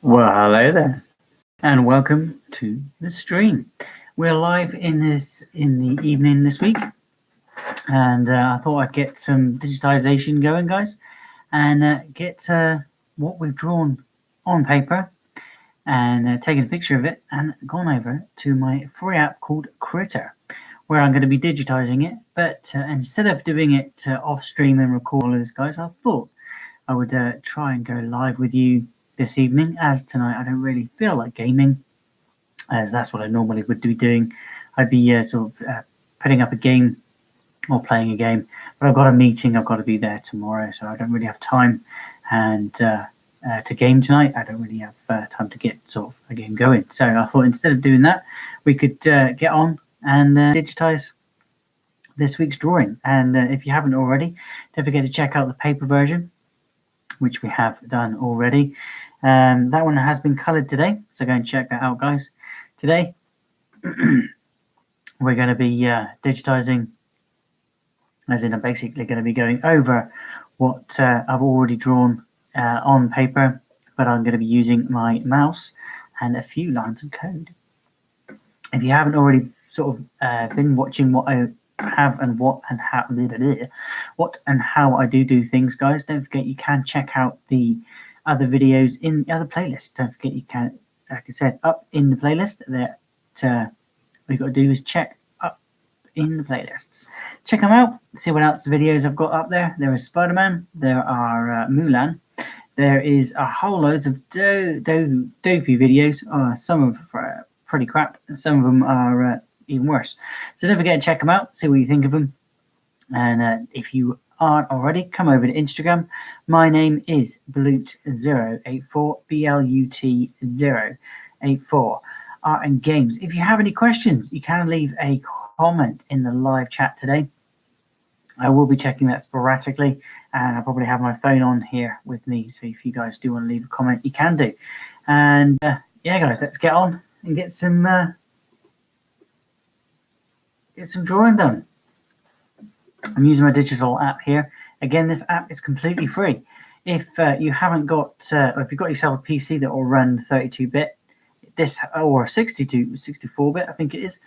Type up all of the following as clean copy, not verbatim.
Well, hello there, and welcome to the stream. We're live in the evening this week, and I thought I'd get some digitization going, guys, and get what we've drawn on paper and taken a picture of it and gone over to my free app called Critter, where I'm going to be digitizing it. But instead of doing it off stream and record all of this, guys, I thought I would try and go live with you this evening, as tonight I don't really feel like gaming, as that's what I normally would be doing. I'd be putting up a game or playing a game, but I've got a meeting, I've got to be there tomorrow, so I don't really have time and to game tonight. I don't really have time to get sort of a game going. So I thought instead of doing that, we could get on and digitize this week's drawing. And if you haven't already, don't forget to check out the paper version, which we have done already. That one has been colored today, so go and check that out, guys. Today we're going to be digitizing, as in I'm basically going to be going over what I've already drawn on paper, but I'm going to be using my mouse and a few lines of code. If you haven't already sort of been watching what I have and what and how I do things, guys, don't forget you can check out the other videos in the other playlist. Don't forget you can, like I said, up in the playlist that all you've got to do is check up in the playlists. Check them out, see what else videos I've got up there. There is Spider-Man, there are Mulan, there is a whole loads of dopey videos. Some of them are pretty crap, and some of them are even worse. So don't forget to check them out, see what you think of them. And if you aren't already, come over to Instagram. My name is Blut084, BLUT084. Art and Games. If you have any questions, you can leave a comment in the live chat today. I will be checking that sporadically, and I'll probably have my phone on here with me, so if you guys do want to leave a comment, you can do. And yeah, guys, let's get on and get some drawing done. I'm using my digital app here. Again, this app is completely free. If you haven't got, or if you've got yourself a PC that will run 32-bit, this or 64-bit, I think it is.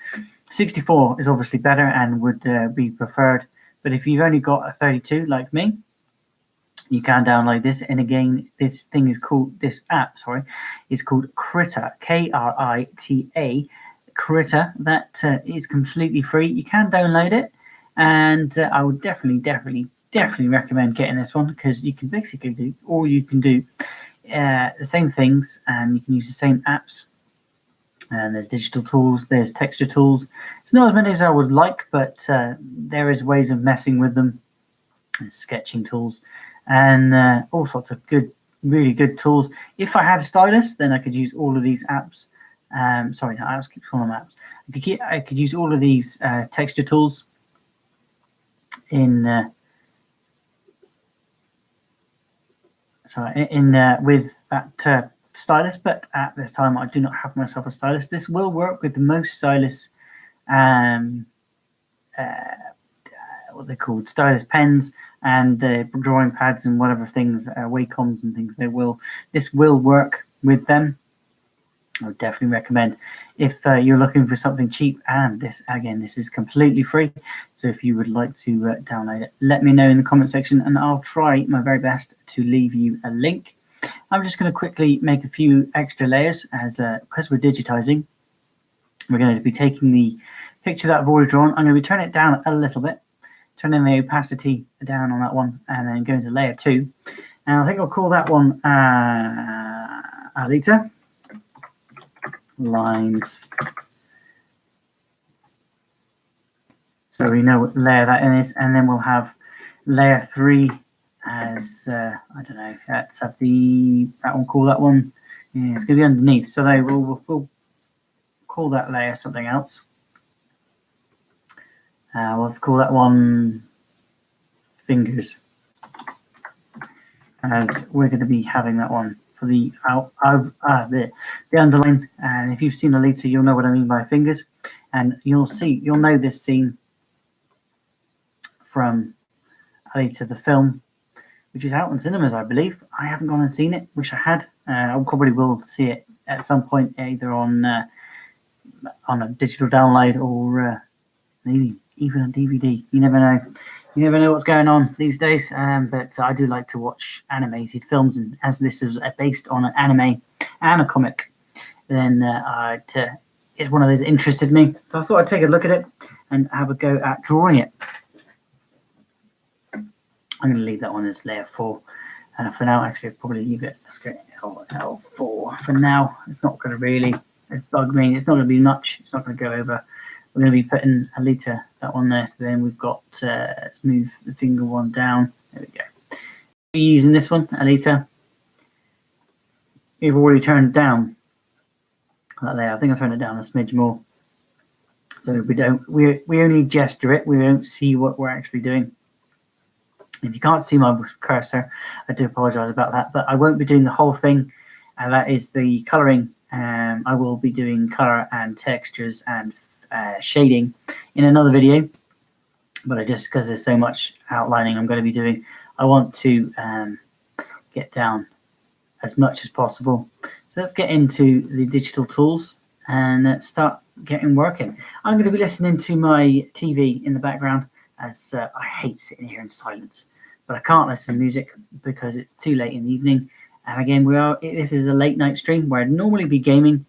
64 is obviously better and would be preferred. But if you've only got a 32 like me, you can download this. And again, this app is called Critter, Krita, Critter. That is completely free. You can download it. And I would definitely recommend getting this one, because you can basically do, or you can do the same things, and you can use the same apps. And there's digital tools, there's texture tools. It's not as many as I would like, but there is ways of messing with them. There's sketching tools and all sorts of really good tools. If I had a stylus, then I could use all of these apps. Sorry, no, I keep calling them apps. I could use all of these texture tools with that stylus, but at this time I do not have myself a stylus. This will work with most stylus, what they're called, stylus pens and the drawing pads and whatever things, Wacom and things. This will work with them. I would definitely recommend if you're looking for something cheap, and this is completely free. So if you would like to download it, let me know in the comment section, and I'll try my very best to leave you a link. I'm just going to quickly make a few extra layers, as because we're digitizing. We're going to be taking the picture that I've already drawn. I'm going to be turning it down a little bit, turning the opacity down on that one, and then going to layer 2. And I think I'll call that one Alita. Lines, so we know what layer that in is, and then we'll have layer 3 as I don't know. Let's have that one. Call that one. Yeah, it's going to be underneath. So we'll call that layer something else. Let's call that one fingers, as we're going to be having that one for the underline. And if you've seen Alita, you'll know what I mean by fingers, and you'll know this scene from Alita the film, which is out in cinemas, I believe. I haven't gone and seen it. Wish I had. I probably will see it at some point, either on a digital download or maybe even a DVD. You never know. You never know what's going on these days. But I do like to watch animated films, and as this is based on an anime and a comic, then it's one of those that interested me. So I thought I'd take a look at it and have a go at drawing it. I'm going to leave that one as layer 4 for now. Actually, I'll probably leave it. Let's go L4 for now. It's not going to really bug me. It's not going to be much. It's not going to go over. We're going to be putting Alita, that one there. So then we've got, let's move the finger one down. There we go. We're using this one, Alita. We've already turned down that layer. I think I'll turn it down a smidge more. So we only gesture it. We don't see what we're actually doing. If you can't see my cursor, I do apologize about that, but I won't be doing the whole thing. That is the coloring. I will be doing color and textures and shading in another video, but just because there's so much outlining I'm going to be doing, I want to get down as much as possible. So let's get into the digital tools and start getting working. I'm going to be listening to my TV in the background, as I hate sitting here in silence, but I can't listen to music because it's too late in the evening. And again, this is a late night stream where I'd normally be gaming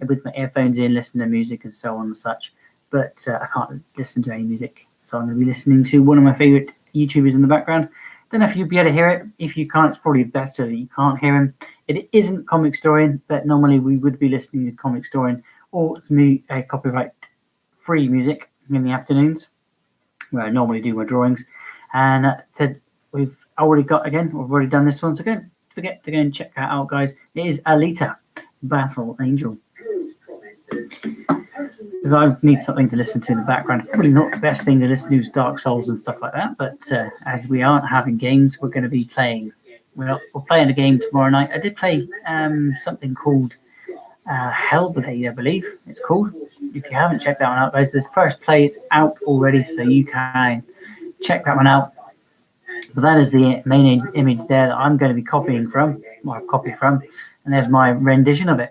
with my earphones in, listening to music and so on and such, but I can't listen to any music. So I'm going to be listening to one of my favorite YouTubers in the background. Don't know if you'll be able to hear it. If you can't, it's probably better that you can't hear him. It isn't Comic Storian, but normally we would be listening to Comic Storian or copyright-free music in the afternoons, where I normally do my drawings. And we've already done this one, so don't forget to go and check that out, guys. It is Alita, Battle Angel. Because I need something to listen to in the background. Probably not the best thing to listen to is Dark Souls and stuff like that, but as we aren't having games, we're going to be playing. We're playing a game tomorrow night. I did play something called Hellblade, I believe it's called. If you haven't checked that one out, guys, this first play is out already, so you can check that one out. But that is the main image there that I'm going to be copying from, and there's my rendition of it.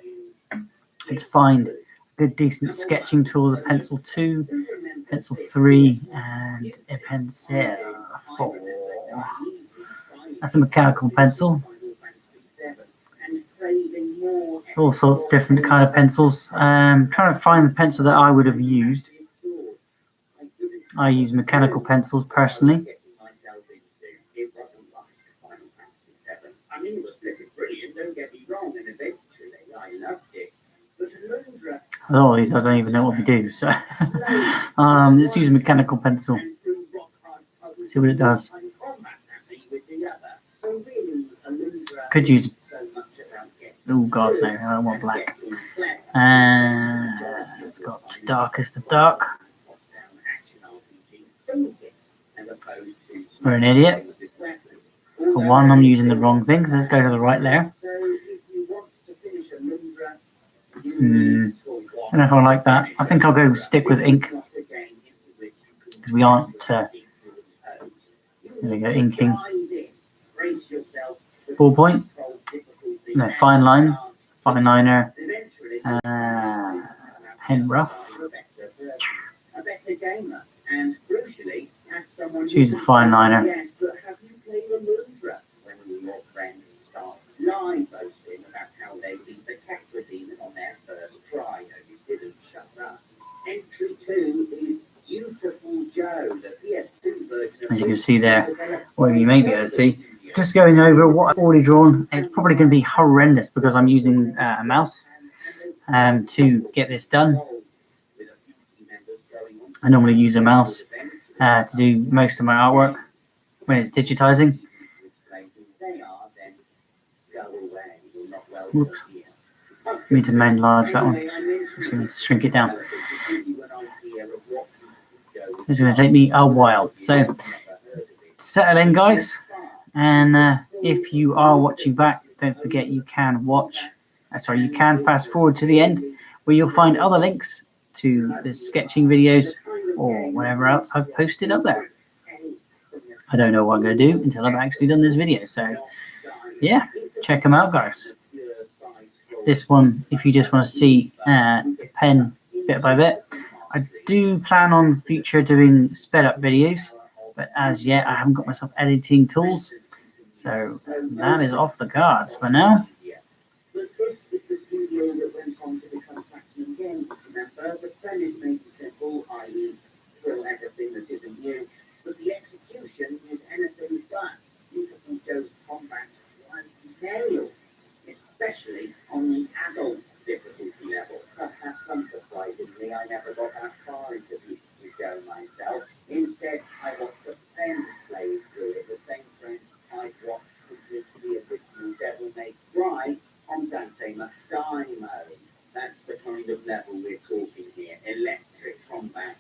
Let's find good, decent sketching tools: a pencil 2, pencil 3, and a pencil 4. That's a mechanical pencil. All sorts of different kind of pencils. Trying to find the pencil that I would have used. I use mechanical pencils personally. Oh, these I don't even know what we do. So let's use a mechanical pencil. See what it does. Could use. Oh God, no! I don't want black. It's got darkest of dark. We're an idiot. For one, I'm using the wrong thing. So let's go to the right layer. I don't know if I like that. I think I'll go stick with ink because we aren't. There we go, inking. Ballpoint. No, fine liner. Pen rough. Choose a fine liner. As you can see there, or you may be able to see, just going over what I've already drawn. It's probably going to be horrendous because I'm using a mouse to get this done. I normally use a mouse to do most of my artwork when it's digitizing. Whoops. I need to enlarge that one. Just going to shrink it down. It's going to take me a while. So settle in, guys. And if you are watching back, don't forget you can you can fast forward to the end where you'll find other links to the sketching videos or whatever else I've posted up there. I don't know what I'm going to do until I've actually done this video. So yeah, check them out, guys. This one, if you just want to see the pen bit by bit, I do plan on future doing sped up videos, but as yet I haven't got myself editing tools, so that is off the cards for now. But this is the studio that went on to become Platinum Games. Remember, the premise may be simple, i.e., kill everything that isn't you, but the execution is anything but. Beautiful Joe's combat was nailed, especially on the adult difficulty level. Unsurprisingly, I never got that far into Beautiful Joe myself. Instead, I watched a friend play through it, the same friend I'd watched complete the original Devil May Cry on Dante Dynamo. That's the kind of level we're talking here. Electric combat,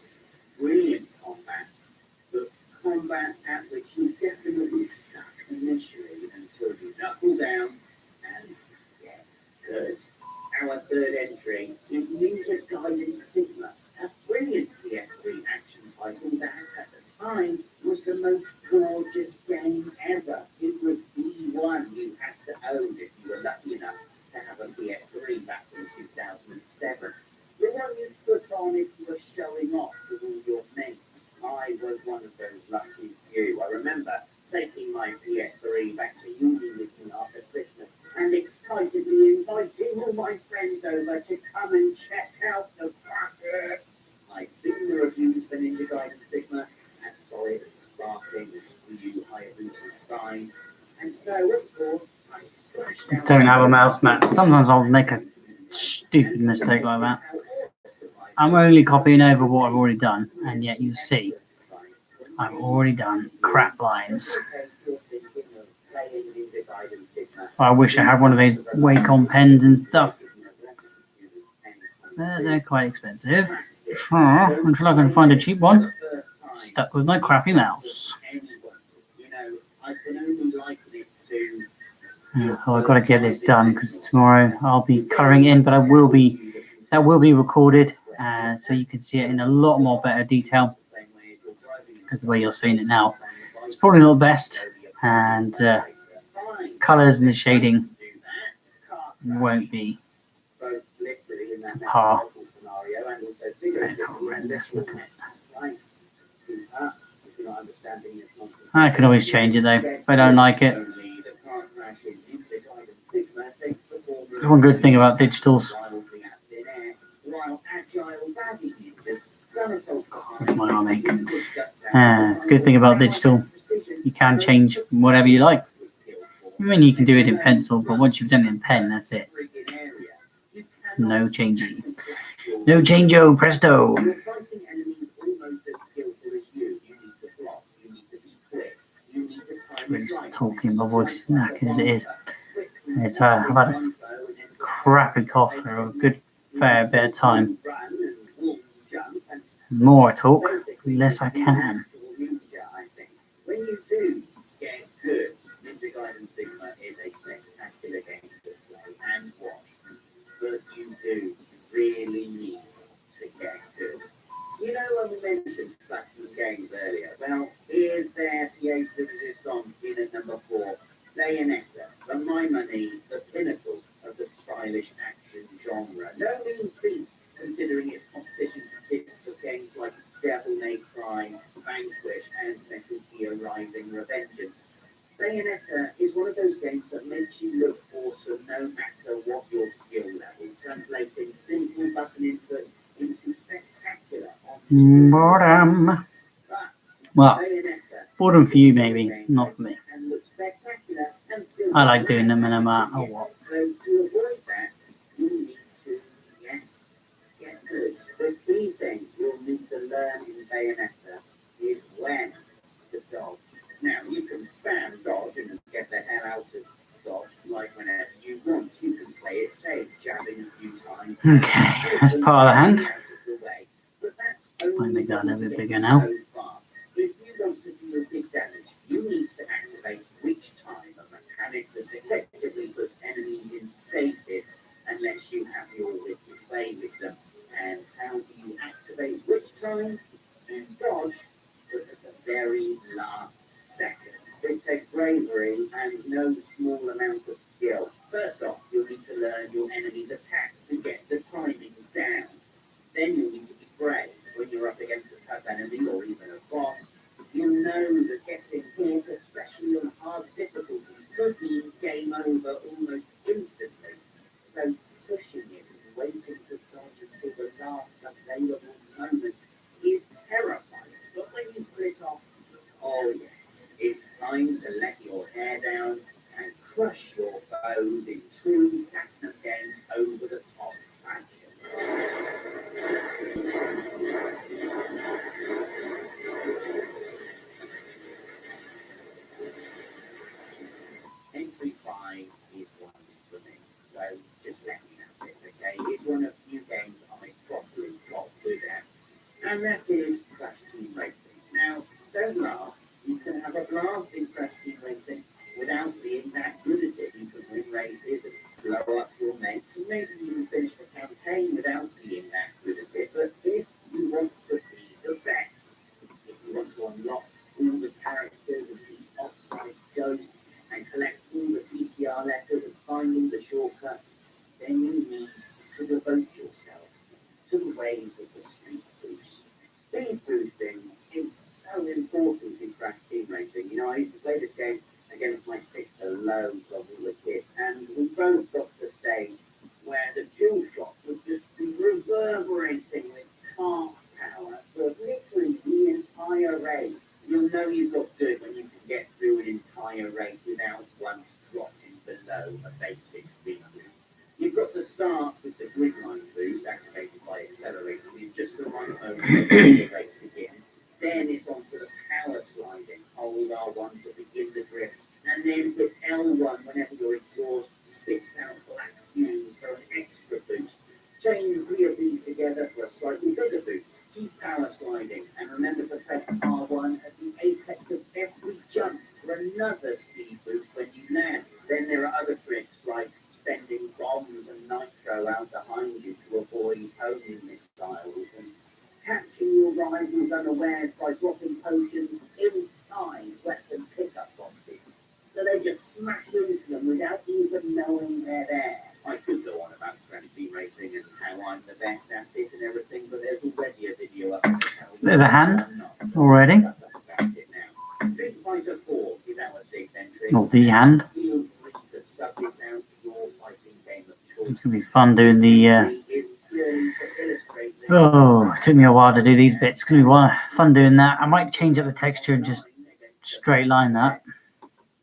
brilliant combat, but combat at which you definitely suck initially until you knuckle down and get good. Our third entry is Ninja Gaiden Sigma, a brilliant PS3 action title that at the time was the most gorgeous game ever. It was the one you had to own if you were lucky enough to have a PS3 back in 2007. The one you put on if you were showing off with all your mates. I was one of those lucky few. I remember taking my PS3 back to uni with me after Christmas and excitedly inviting all my friends over to come and check out the bucket. I'd seen the reviews for Ninja Gaiden Sigma as solid and sparkling as Wii U Hayabusa skies, and so of course I splashed out. Don't have a mouse mat. Sometimes I'll make a stupid mistake like that. I'm only copying over what I've already done, and yet you see I've already done crap lines. I wish I had one of those Wacom pens and stuff. They're quite expensive. Until I can find a cheap one. Stuck with my crappy mouse. So I've got to get this done because tomorrow I'll be colouring in, but that will be recorded, so you can see it in a lot more better detail. Because the way you're seeing it now, it's probably not the best, and colours and the shading won't be par. It's horrendous. Look at it. I can always change it though if I don't like it. There's one good thing about digitals. Where's my arm ache? The good thing about digital, you can change whatever you like. I mean, you can do it in pencil, but once you've done it in pen, that's it. No changing. No change-o, presto. Really talking, my voice is knackered as it is. I've had a crappy cough for a good fair bit of time. The more I talk, the less I can. When you do get good, Ninja Gaiden Sigma is a spectacular game to play and watch, but you do really need to get good. You know when we mentioned Platinum Games earlier? Well, here's their pièce de résistance in at number 4, Bayonetta. For my money, the pinnacle of the stylish action genre. No mean feat, considering its competition consists of games like Devil May Cry, Vanquish, and Metal Gear Rising Revengeance. Bayonetta is one of those games that makes you look awesome no matter what your skill level, translating simple button inputs into spectacular on Boredom. Well, boredom for you maybe, not for me. I like doing them no matter what. So to avoid that, you need to, yes, get good. The key thing you'll need to learn in Bayonetta is when to dodge. Now, you can spam dodge and get the hell out of dodge, like whenever you want. You can play it safe, jabbing a few times. Okay, that's part of the hand. Might make that a little bit bigger now. If you want to deal big damage, you need to activate Witch Time, a mechanic that effectively puts enemies in stasis and lets you have your wit to play with them. And how do you activate Witch Time? You dodge, but at the very last bravery and no small amount of skill. First off, you'll need to learn your enemy's attacks to get the timing down. Then you'll need to be brave when you're up against a tough enemy or even a boss. You know that getting hit, especially on hard difficulties, could mean game over almost instantly. So pushing it and waiting to dodge until the last available moment is terrifying. But when you pull it off, oh yes, it's time to let your hair down and crush your foes in true platinum games over the top fashion. Entry 5 is one for me, so just let me know this, okay? It's one of the few games I properly got good at, and that is Crash Team Racing. Now, don't laugh, you can have a blast in Crash Team Racing without being that good at it. You can win races and blow up your mates, and maybe even finish the campaign without being that good at it. But if you want to be the best, if you want to unlock all the characters and beat off-sized ghosts and collect all the CTR letters and find all the shortcuts, then you need to devote yourself to the ways of the speed boost. Speed boosting is so important in Crash Team Racing. You know, I used to play this game against my sister loads when we were kids, and we both got to the stage where the dual shot would just be reverberating with car power for literally the entire race. You'll know you've got good when you can get through an entire race without once dropping below a basic speed boost. You've got to start with the grid line boost activated by accelerator in just the right moment before the race begins. Then it's onto the power sliding, hold R1 to begin the drift, and then hit L1 whenever your exhaust spits out black fumes for an extra boost. Chain 3 of these together for a slightly bigger boost. Keep power sliding, and remember to press R1 at the apex of every jump for another speed boost when you land. Then there are other tricks like sending bombs and nitro out behind you to avoid homing missiles, and catching your rivals unawares by dropping potions inside weapon pickup boxes. So they just smash into them without even knowing they're there. I could go on about Crash Team Racing and how I'm the best at it and everything, but there's already a video up. There's a hand already. Street Fighter 4 is our 6th entry. Or the hand. Feel free to sub this out to your fighting game of choice. It's going to be fun doing the... Oh, it took me a while to do these bits. It's going to be fun doing that. I might change up the texture and just straight line that.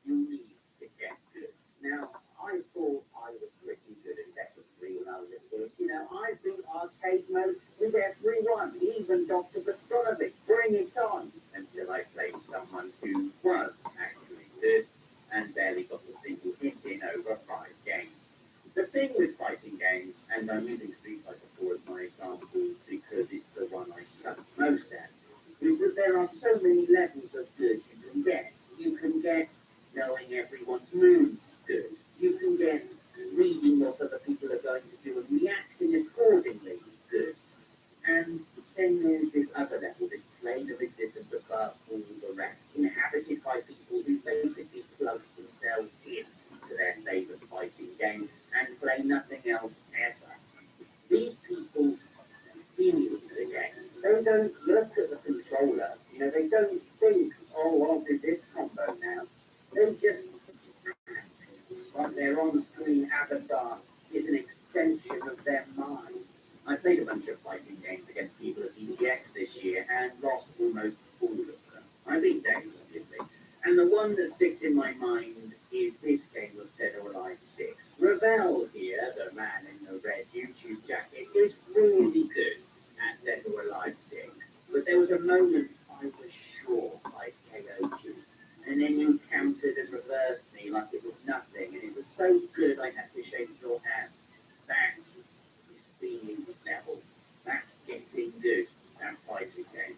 You need to get good. Now, I thought I was pretty good at Level 3 when I was a kid. You know, I beat arcade mode with everyone, even Dr. Bostronovic. Bring it on! Until I played someone who was actually good and barely got a single hit in over 5 games. The thing with fighting games, and I'm using Street Fighter 4 as my example because it's the one I suck most at, is that there are so many levels of good you can get. You can get knowing everyone's moves good. You can get reading what other people are going to do and reacting accordingly good. And then there's this other level, this plane of existence above all the rest, inhabited by people who basically plug themselves in to their favourite fighting game and play nothing else ever. These people feel the game. They don't look at the controller. You know, they don't think, oh, I'll do this combo now. They just, like their on-screen avatar is an extension of their mind. I played a bunch of fighting games against people at EGX this year and lost almost all of them. I beat Dave, obviously. And the one that sticks in my mind is this game of Dead or Alive 6. Ravel here, the man in the red YouTube jacket, is really good at Dead or Alive 6. But there was a moment I was sure I KO'd you. And then you countered and reversed me like it was nothing. And it was so good I had to shake your hand. That is being level. That's getting good at fighting games.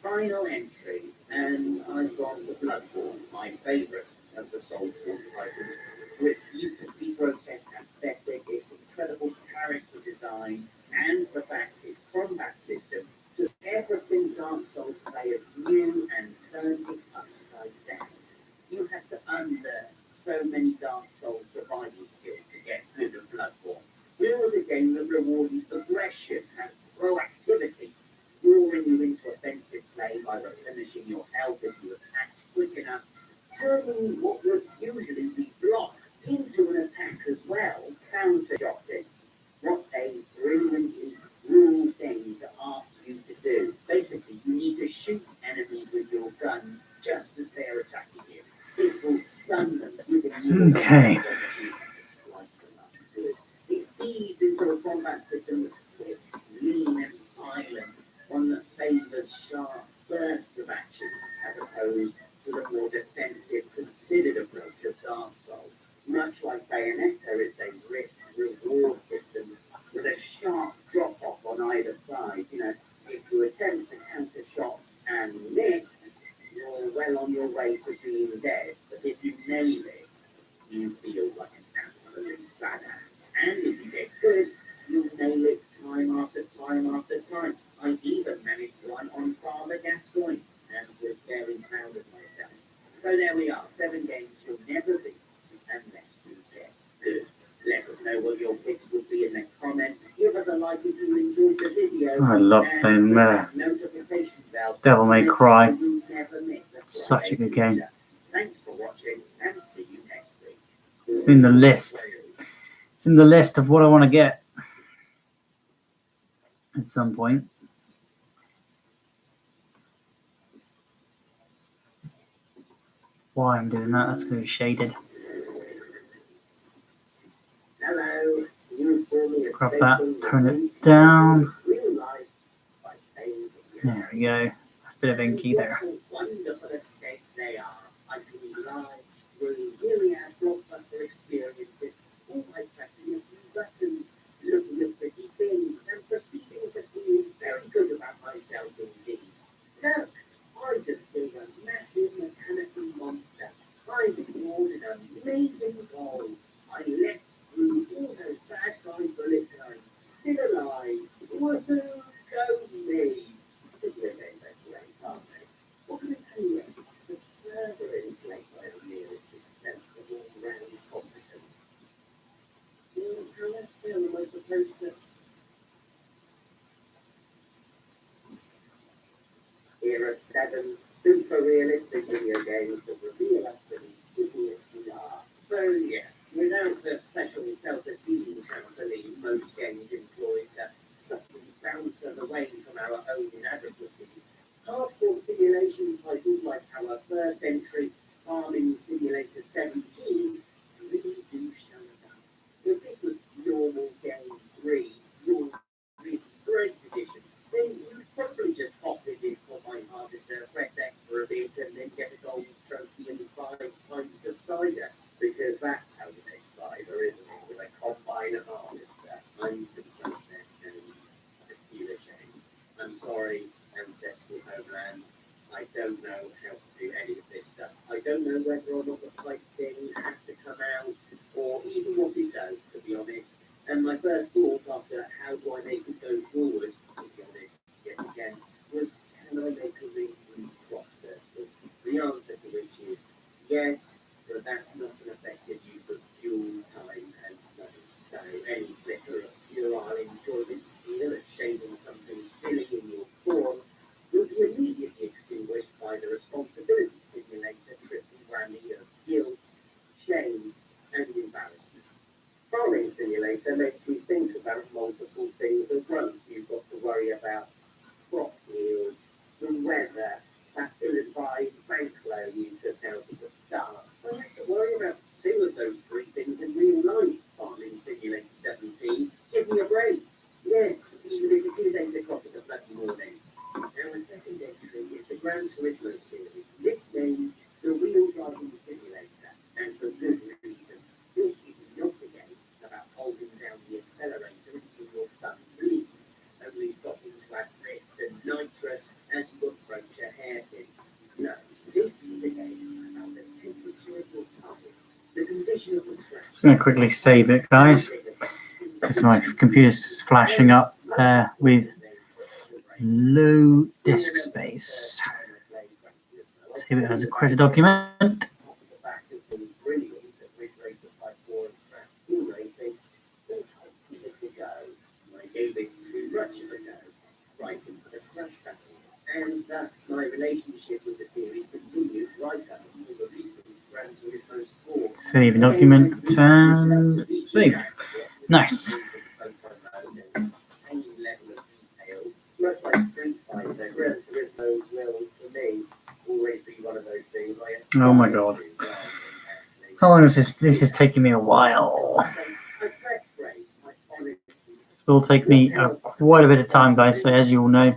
Final entry, and I've got the Bloodborne, my favourite of the Soulsborne titles, with beautifully grotesque aesthetic, its incredible character design, and the fact its combat system took everything Dark Souls players knew and turned it upside down. You had to so many Dark Souls survival skills to get good at Bloodborne. It was a game that rewarded aggression and proactivity, luring you into offensive play by replenishing your health if you attacked quick enough, turning what would usually be blocked into an attack as well, counter-shotting. What a brilliantly ruled thing to ask you to do. Basically, you need to shoot enemies with your gun just as they're attacking you. This will stun them, giving you Okay. the opportunity to slice them up good. It feeds into a combat system that's quick, lean, and violent, one that favours sharp bursts of action as opposed to the more defensive, considered approach of Dark Souls. Much like Bayonetta, it's a risk-reward system with a sharp drop-off on either side. You know, if you attempt to counter shot and miss, you're well on your way to being dead. But if you nail it, you feel like an absolute badass. And if you get good, you nail it time after time after time. I even managed one on Father Gascoigne and was very proud of myself. So there we are, 7 games you'll never beat unless you get good. Let us know what your picks would be in the comments. Give us a like if you enjoyed the video. I love playing notification bell. Devil May Cry. You never miss a Such a good game. Thanks for watching and see you next week. It's in the list. It's in the list of what I want to get at some point. Why I'm doing that, that's going to be shaded. Hello. Grab that, turn it down. There we go. A bit of inky there. Wonderful escape they are. I can glide through myriad blockbuster experiences, all by pressing a few buttons, looking at pretty things, and proceeding to feel very good about myself indeed. Look, I just built a massive mechanical monster. I scored an amazing goal. I leapt through all those bad guy bullets and I'm still alive. Woohoo, go me! Video games are great, aren't they? What can I tell you? The further inflate my realistic sense of all-round competence. How much film am I supposed to... Here are 7 super realistic video games that reveal us to be idiots we are. So yeah, without the special self-esteem trampoline most games employ to subtly bounce us away from our own inadequacies, hardcore simulation titles like our first entry, Farming Simulator 17, really do show us up. If this was normal game 3, your really great edition, then you'd probably just hop it in for my harvester, press X for a bit, and then get a gold trophy and 5 pints of cider, because that's how you make cider, isn't it? With a combine and harvester. I'm concerned then, and I feel ashamed. I'm sorry, ancestral homeland. I don't know how to do any of this stuff. I don't know whether or not the pipe thing has to come out, or even what it does, to be honest. And my first thought after how do I make it go forward, to be honest, yet again, was can I make a really crop circle? The answer to which is yes, but that's not an effective use of fuel, time, and money. So any flicker of puerile enjoyment here at shading something silly in your form will be immediately extinguished by the responsibility simulator triple whammy of guilt, shame, and embarrassment. Farming Simulator makes me think about multiple things at once. You've got to worry about crop yield, the weather, that ill-advised bank loan you took out at the start. I have to worry about 2 of those 3 things in real life. Farming Simulator 17, give me a break. Yes, even if it is 8 o'clock in the bloody morning. Our second entry is the Gran Turismo series, nicknamed the Wheel Driving Simulator, and for good reason. This is not a game about holding down the accelerator until your thumb bleeds, only stopping to add drift and nitrous as you approach a hairpin. No, this is a game about the temperature of your tires, the condition of the track. Just going to quickly save it, guys, because my computer's flashing up with low disk space. Save it as a Credit document. Off the back of these brilliant my relationship with the series continued right up until the recent Gran Turismo Sport. Save a document and save. Nice. Same level of detail, much like Street Fighter, Gran Turismo will, for me, always be one of those things. Oh my god. How long is this? This is taking me a while. It will take me quite a bit of time, guys, so as you all know.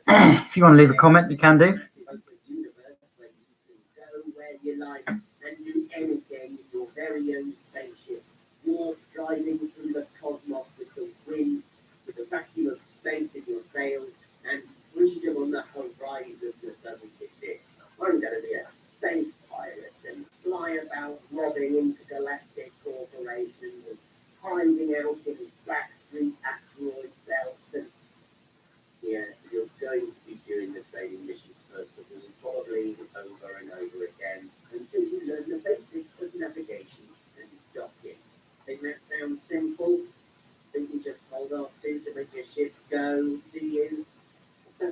If you want to leave a comment, you can do. Driving through the cosmos with the wind, with the vacuum of space in your sails, and freedom on the horizon that doesn't exist. I'm going to be a space pirate and fly about robbing intergalactic corporations and hiding out in backstreet asteroid belts. And yeah, you're going to be doing the training missions first of all, probably over and over again, until you learn the basics of navigation and docking. Think that sounds simple? Think you just hold off to make your ship go, do you? No.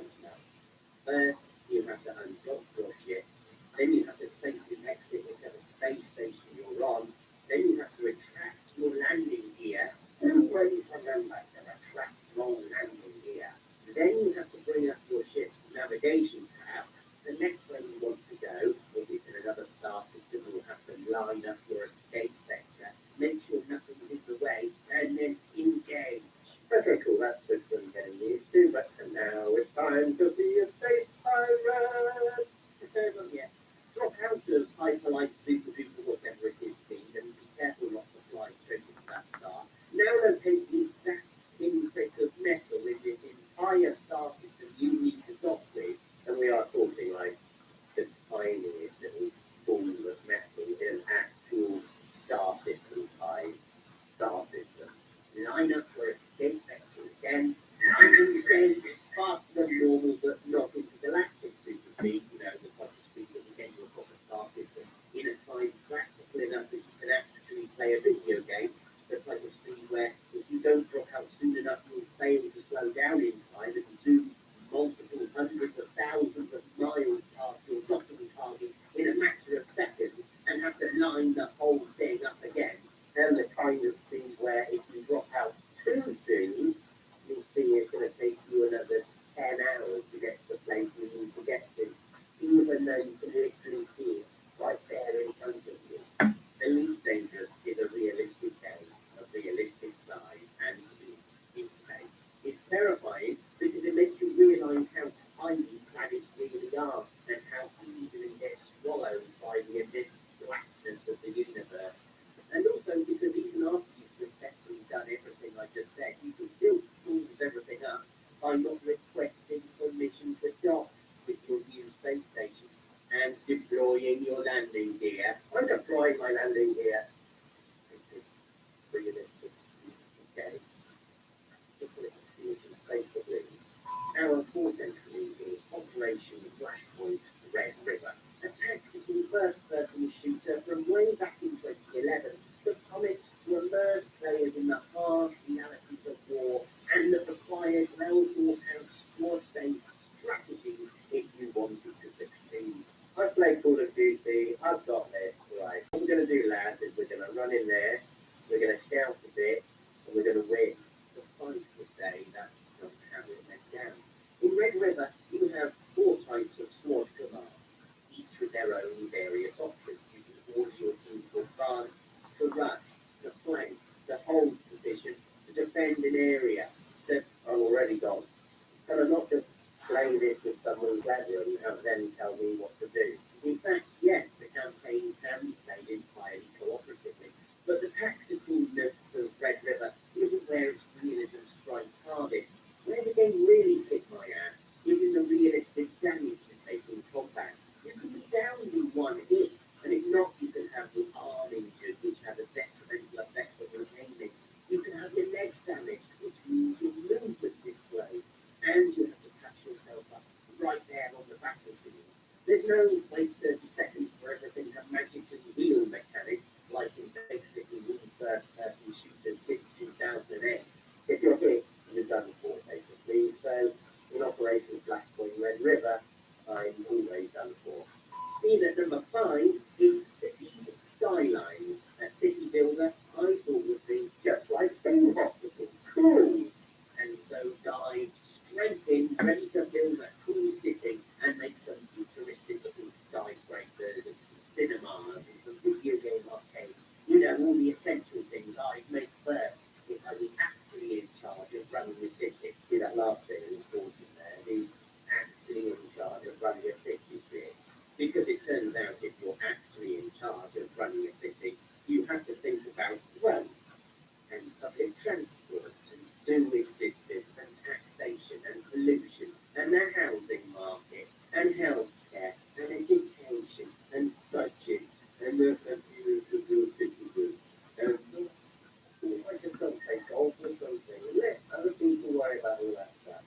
First, you have to undock your ship. Then you have to safely exit whichever space station you're on. Then you have to retract your landing gear. Always remember to retract your landing gear. Then you have to bring up your ship's navigation tab. Select where you want to go. If it's in another star system, you'll have to line up your escape sector. Make sure nothing is in the way, and then engage. Okay, cool, that's good for getting used to, but now it's time to be a space pirate. Yeah. Drop out of hyperlight, super duper, whatever it is, please, and be careful not to fly straight into that star. Now locate the exact pinprick of metal in this entire star system you need to dock with, and we are talking like the tiniest little ball of metal in an actual 5 is cities skylines. A city builder I thought would be just like Bing Hospital. Cool. And so dive straight in, ready to build a cool city and make some futuristic looking skyscrapers and some cinemas and some video game arcades. You know, all the essential things I'd make first if I was actually in charge of running the city. See that last bit is important there. Who's actually in charge of running a city bit? Because it turns out if you're actually in charge of running a city, you have to think about roads and public transport and sewage systems and taxation and pollution and the housing market and healthcare and education and budget and the city group. I just don't take golf or something. Let other people worry about all that stuff.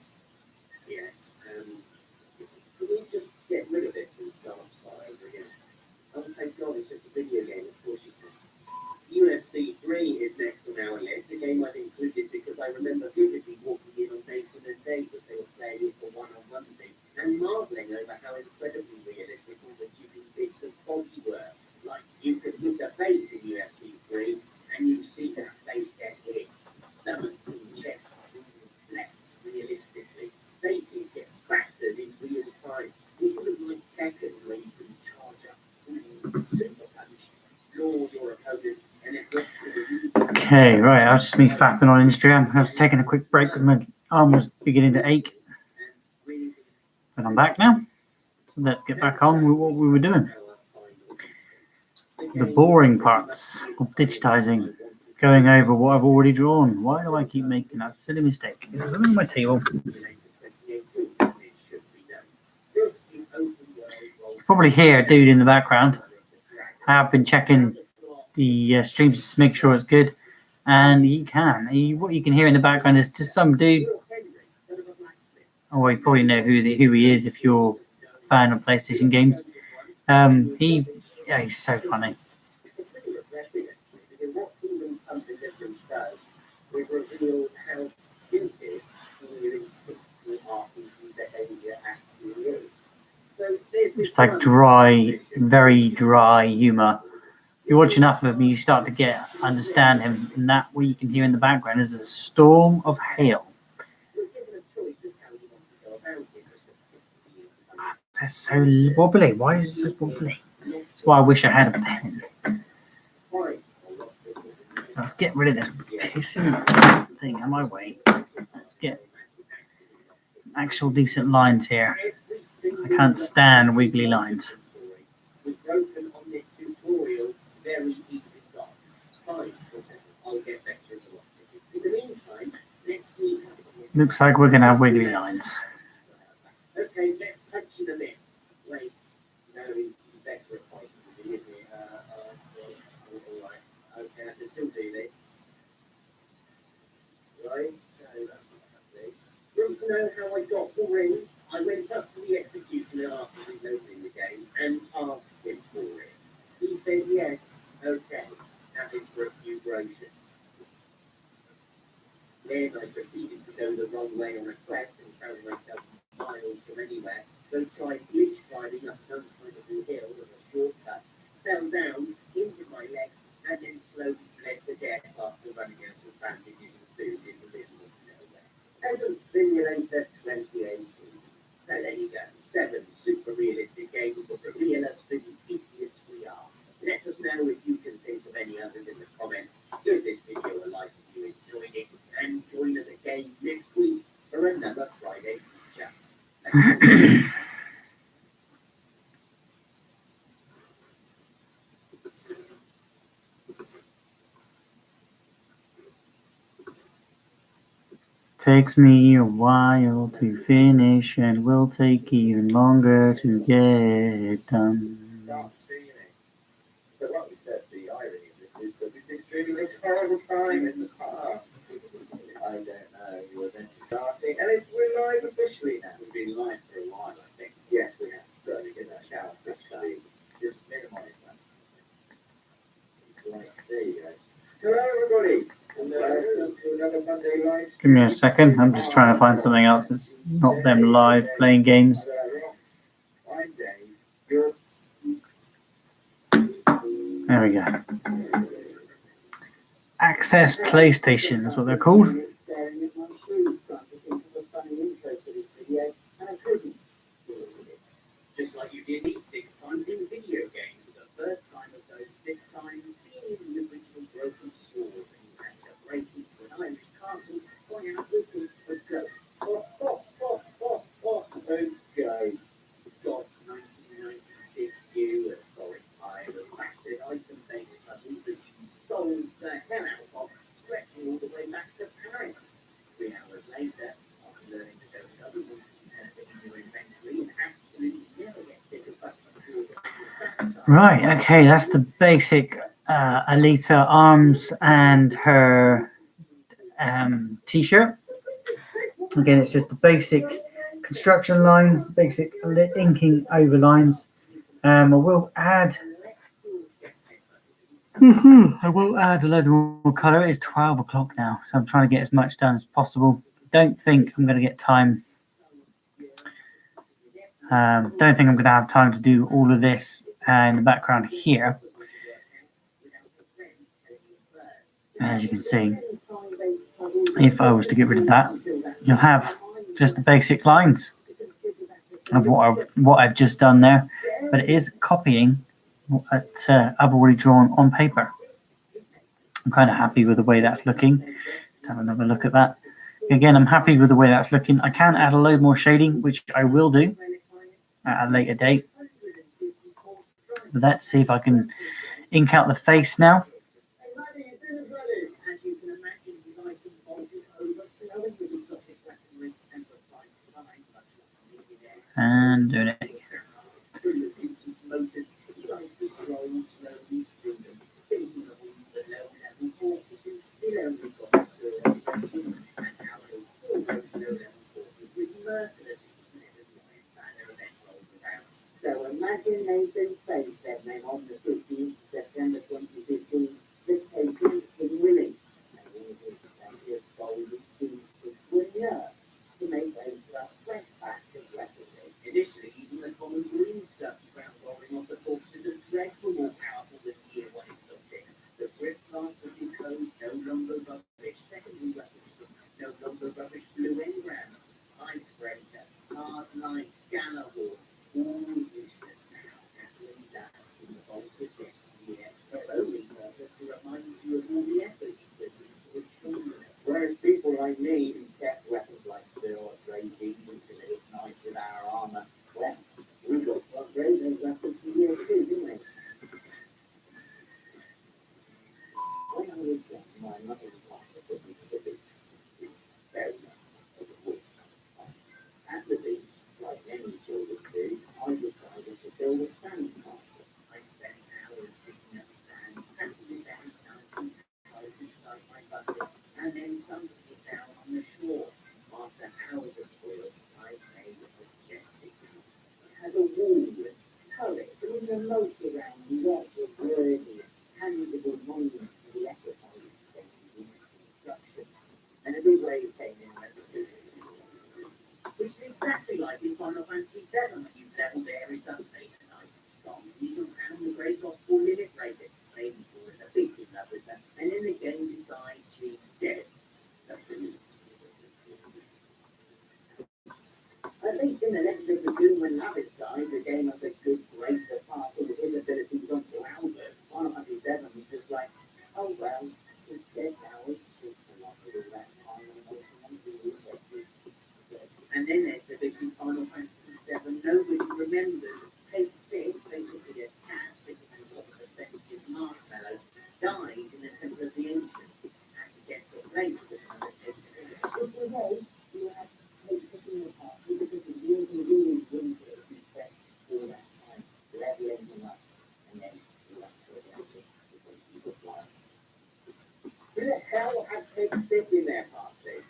Yes. Can we just get rid of this and start over again? Oh, thank God, it's just a video game, of course you can. UFC 3 is next on our list, a game I've included because I remember vividly walking in on Nathan and Dave as they were playing it for one-on-one scene and marvelling over how incredibly realistic all the chipping bits of body were. Like, you could hit a face in UFC 3 and you see that face get hit. Stomachs and chests and legs realistically. Faces get battered in real time. This isn't like Tekken where you can charge up super punch, floor your opponent, and it works for the Okay, right. I was just me fapping on Instagram. I was taking a quick break because my arm was beginning to ache. But I'm back now. So let's get back on with what we were doing. The boring parts of digitizing. Going over what I've already drawn. Why do I keep making that silly mistake? There's something on my table. Probably hear a dude in the background. I have been checking the streams to make sure it's good, and you can. What you can hear in the background is just some dude. Oh, you probably know who he is if you're a fan of PlayStation games. He's so funny. It's like dry, very dry humor. If you watch enough of him, you start to understand him. And that what you can hear in the background is a storm of hail. That's so wobbly. Why is it so wobbly? That's why I wish I had a pen. Let's get rid of this pissing thing on my way. Let's get actual decent lines here. I can't stand wiggly lines. Looks like we're going to have wiggly lines. Okay, let's punch in a bit. Wait, no, better appointment. Alright, okay, I can still do this. Right, want to know how I got the ring? I went up to the executioner after reloading the game and asked him for it. He said yes, okay, happy for a few groceries. Then I proceeded to go the wrong way on a quest and found myself miles from anywhere, so tried glitch climbing up some kind of a hill with a shortcut, fell down into my legs, and then slowly bled to death after running out of bandages and food in the middle of nowhere. Evidence Simulator 2018. So there you go. 7 super realistic games for the realists and idiots we are. Let us know if you can think of any others in the comments. Give this video a like if you enjoyed it, and join us again next week for another Friday feature. Takes me a while to finish and will take even longer to get done. So what we said, the irony of this is that we've been streaming this horrible time in the past. I don't know, we were meant to start it, and we're live officially now. We've been live for a while, I think. Yes, we have. Got to get that shower officially. Just minimize that. Right, there you go. Hello, everybody. Welcome to another Monday Live. Give me a second. I'm just trying to find something else that's not them live playing games. I'm Dave. You're There we go. Access PlayStation is what they're called. Staring at my shoes, trying to think of a funny intro for this video, and I couldn't. Just like you did these 6 times in video games. The first time of those 6 times being in the original broken sword, and you had to break into an Irish castle, point out written a ghost. Okay. Scott, 1996, you a solid pile of battered item-based puzzles that you sold the hell out of, stretching all the way back to Paris. 3 hours later, after learning to go double in your inventory and absolutely never get sick of touching. Right, okay, that's the basic Alita arms and her t-shirt. Again, it's just the basic construction lines, the basic inking over lines. I will add a load more colour. It is 12 o'clock now, so I'm trying to get as much done as possible. Don't think I'm going to get time. Don't think I'm going to have time to do all of this in the background here. As you can see, if I was to get rid of that, you'll have just the basic lines of what I've just done there, but it is copying what I've already drawn on paper. I'm kind of happy with the way that's looking. Let's have another look at that. Again, I'm happy with the way that's looking. I can add a load more shading, which I will do at a later date. But let's see if I can ink out the face now. And doing it. So imagine Nathan's face then on the 15th September 2015, the tape is released. To make a fresh batch of weaponry. Initially, even the common green stuff found rolling off the corpses of Dread were more powerful than Year 1 exotic. The grip plant was decoded, no longer rubbish. Secondary weapons, no longer rubbish blue engram. Icebreaker, hard light, Galahorn, all useless now. Happily that's in the vault of destiny, but only purpose to remind you of all the effort you put into it. Whereas people like me who kept weapons like Sir Trade Deep and committed knights with our armor, well, we got to upgrade those weapons for year 2, didn't we? When I was young, my mother was like to put me to the beach. Very much like a witch. At the beach, like any children do, I decided to build a sand castle. I spent hours picking up sand, packing it down nice and tight inside my bucket, and then dumping it down on the shore. After hours of toil, I made a majestic house. It had a wall with turrets and even a moat around lots of worthy and tangible monuments to the equipment in construction. And a big wave came in and which is exactly like in Final Fantasy VII when you level there is something nice and strong. You can pound the great gospel limit rate it, maybe for it, a bit in love with her, and then the game decides she's dead. At least in the next bit of Doom when Lavis died, the game of the good, greater part of his ability was on to Albert. Final Fantasy VII was just like, oh well, she's dead now, it's just not with all that time and emotion and feeling. And then there's the bit in Final Fantasy VII, nobody remembers. Page 6, basically a cat sitting on top of a sensitive marshmallow, died in the Temple of the Ancients, and gets replaced with another page 6. Just in case you have page 15 apart, because the really winter effect all that time, leveling them up, and then you have to adjust essentially the fly. Who the hell has page 6 in their party?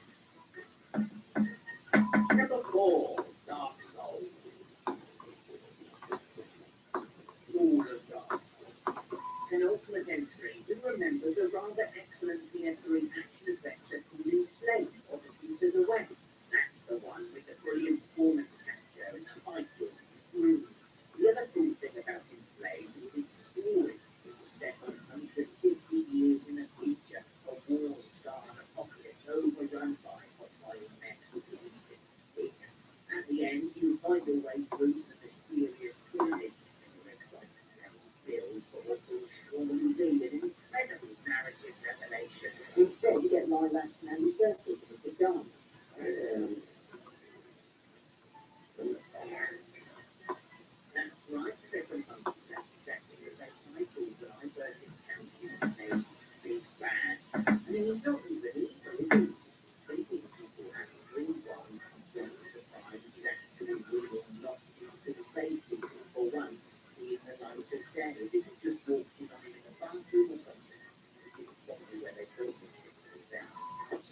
Number 4, Dark Souls. All of Dark Souls. Penultimate entry. We remember the rather excellent PS3 action adventure called Enslaved, Odyssey to the West. That's the one with the brilliant performance capture and the fight scene. The other cool thing about Enslaved was its story. It was set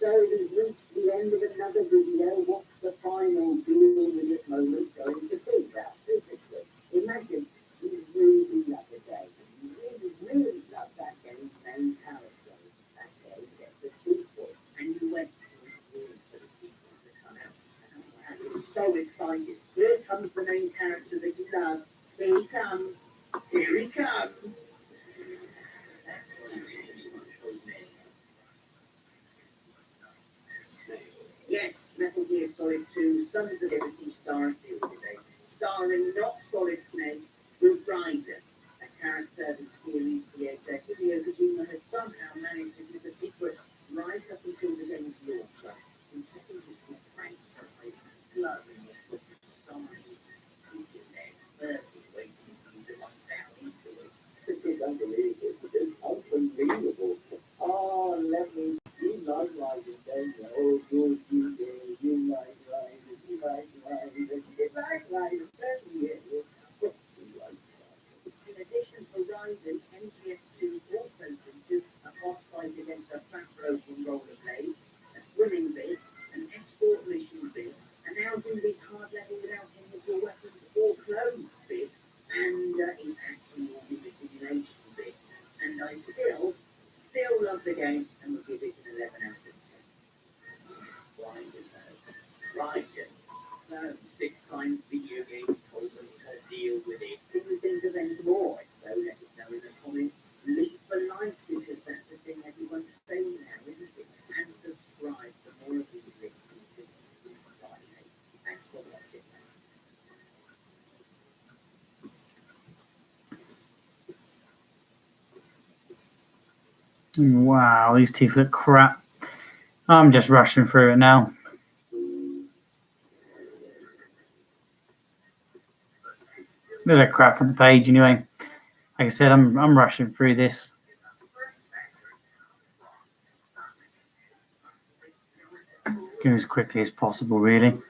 So we've reached the end of another video. What's the final deal with it moment going to be? Well, physically, imagine you really love the game, and you really love that game's main character. That game gets a sequel, and you went for the sequel to come out. And you're so excited. Here comes the main character that you love. Here he comes. Here he comes. That's what I'm saying, Yes, Metal Gear Solid 2, Sons of Liberty starring today, starring not Solid Snake, but Raiden, a character whose series creator Hideo Kojima had somehow managed to keep a secret right up until the game's launch. In secondary school pranks for a slug in your sort of society, sitting there spurting, waiting for you to bust down into it. This is unbelievable. It's unbelievable. Oh, let me. You like Raiden, don't you? Oh, good, you do. You like Raiden. You like Raiden. You like Raiden, don't you? In addition to Raiden, MGS2 also features a boss fight against a fast-broken rollerblade, a swimming bit, an escort mission bit, and now do this hard level without any of your weapons or clothes bit, and it's actually all the simulation bit. And I still love the game and will give it an 11 out of 10. Right, so 6 times video games told us to deal with it. Can you think of any more? So let us know in the comments. Leave for life because that's the thing everyone's saying now, isn't it? And subscribe for more of these links. Thanks for watching. Wow, these teeth look crap. I'm just rushing through it now. They look crap on the page anyway. Like I said, I'm rushing through this. Go as quickly as possible, really.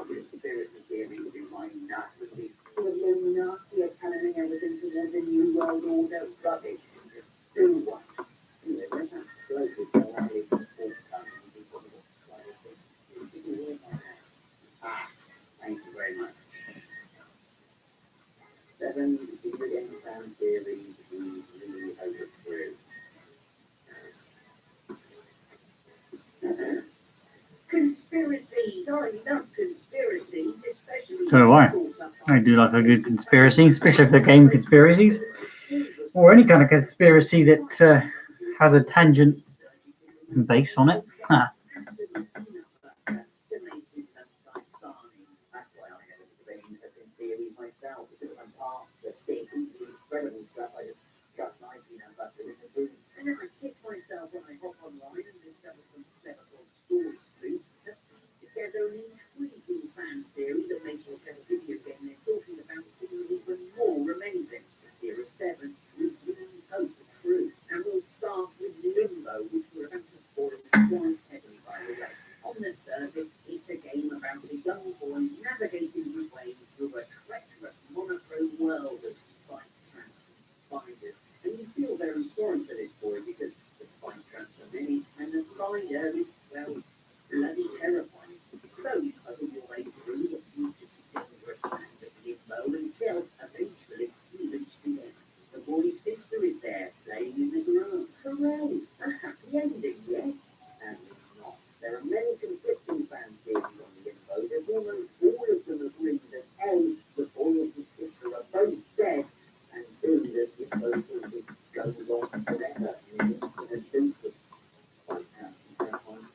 Conspiracy theories do my nuts with these Illuminati are telling everything towards a new world order rubbish. Just do one. Anyway, let's have global polarity for thank you very much. 7 video game fan theories we really overthrew. Conspiracies. I love conspiracies, especially. So do I do like a good conspiracy, especially if they're game conspiracies, or any kind of conspiracy that has a tangent base on it. Huh. Myself, because I'm part of the big, incredible stuff. I just chuck my peanut butter in the food, and then I kick myself when I hop online and discover some clever story sleuth that piece together an intriguing fan theory that makes whatever video game they're talking about seem even more amazing. Here are 7 we really hope are true, and we'll start with Limbo, which we're about to spoil quite heavily, by the way. On the surface, it's a game about a young boy navigating his way through a treacherous monochrome world of spike traps and spiders. And you feel very sorry for this boy because the spike traps are many and the spider is, well, bloody terrifying. So you puzzle your way through the beautifully dangerous land of Limbo until eventually you reach the end. The boy's sister is there playing in the grass. Hooray! A happy ending, yes? And not. There are many conflicting fan theories on Limbo. There's almost all of them agree that A, the boy and his sister are both dead, and B, that Limbo sort of goes on forever in a loop of quite terrifying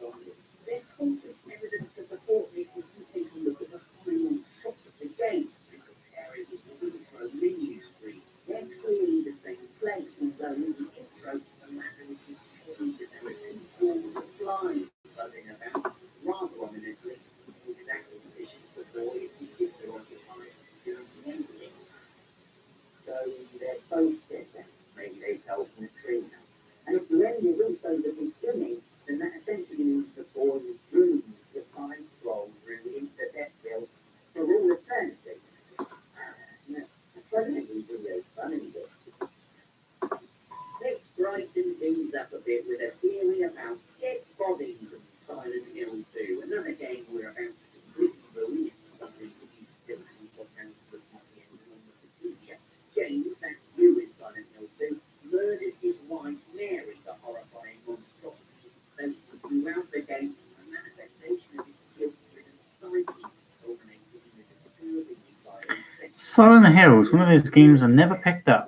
Silent Hills, one of those games I never picked up.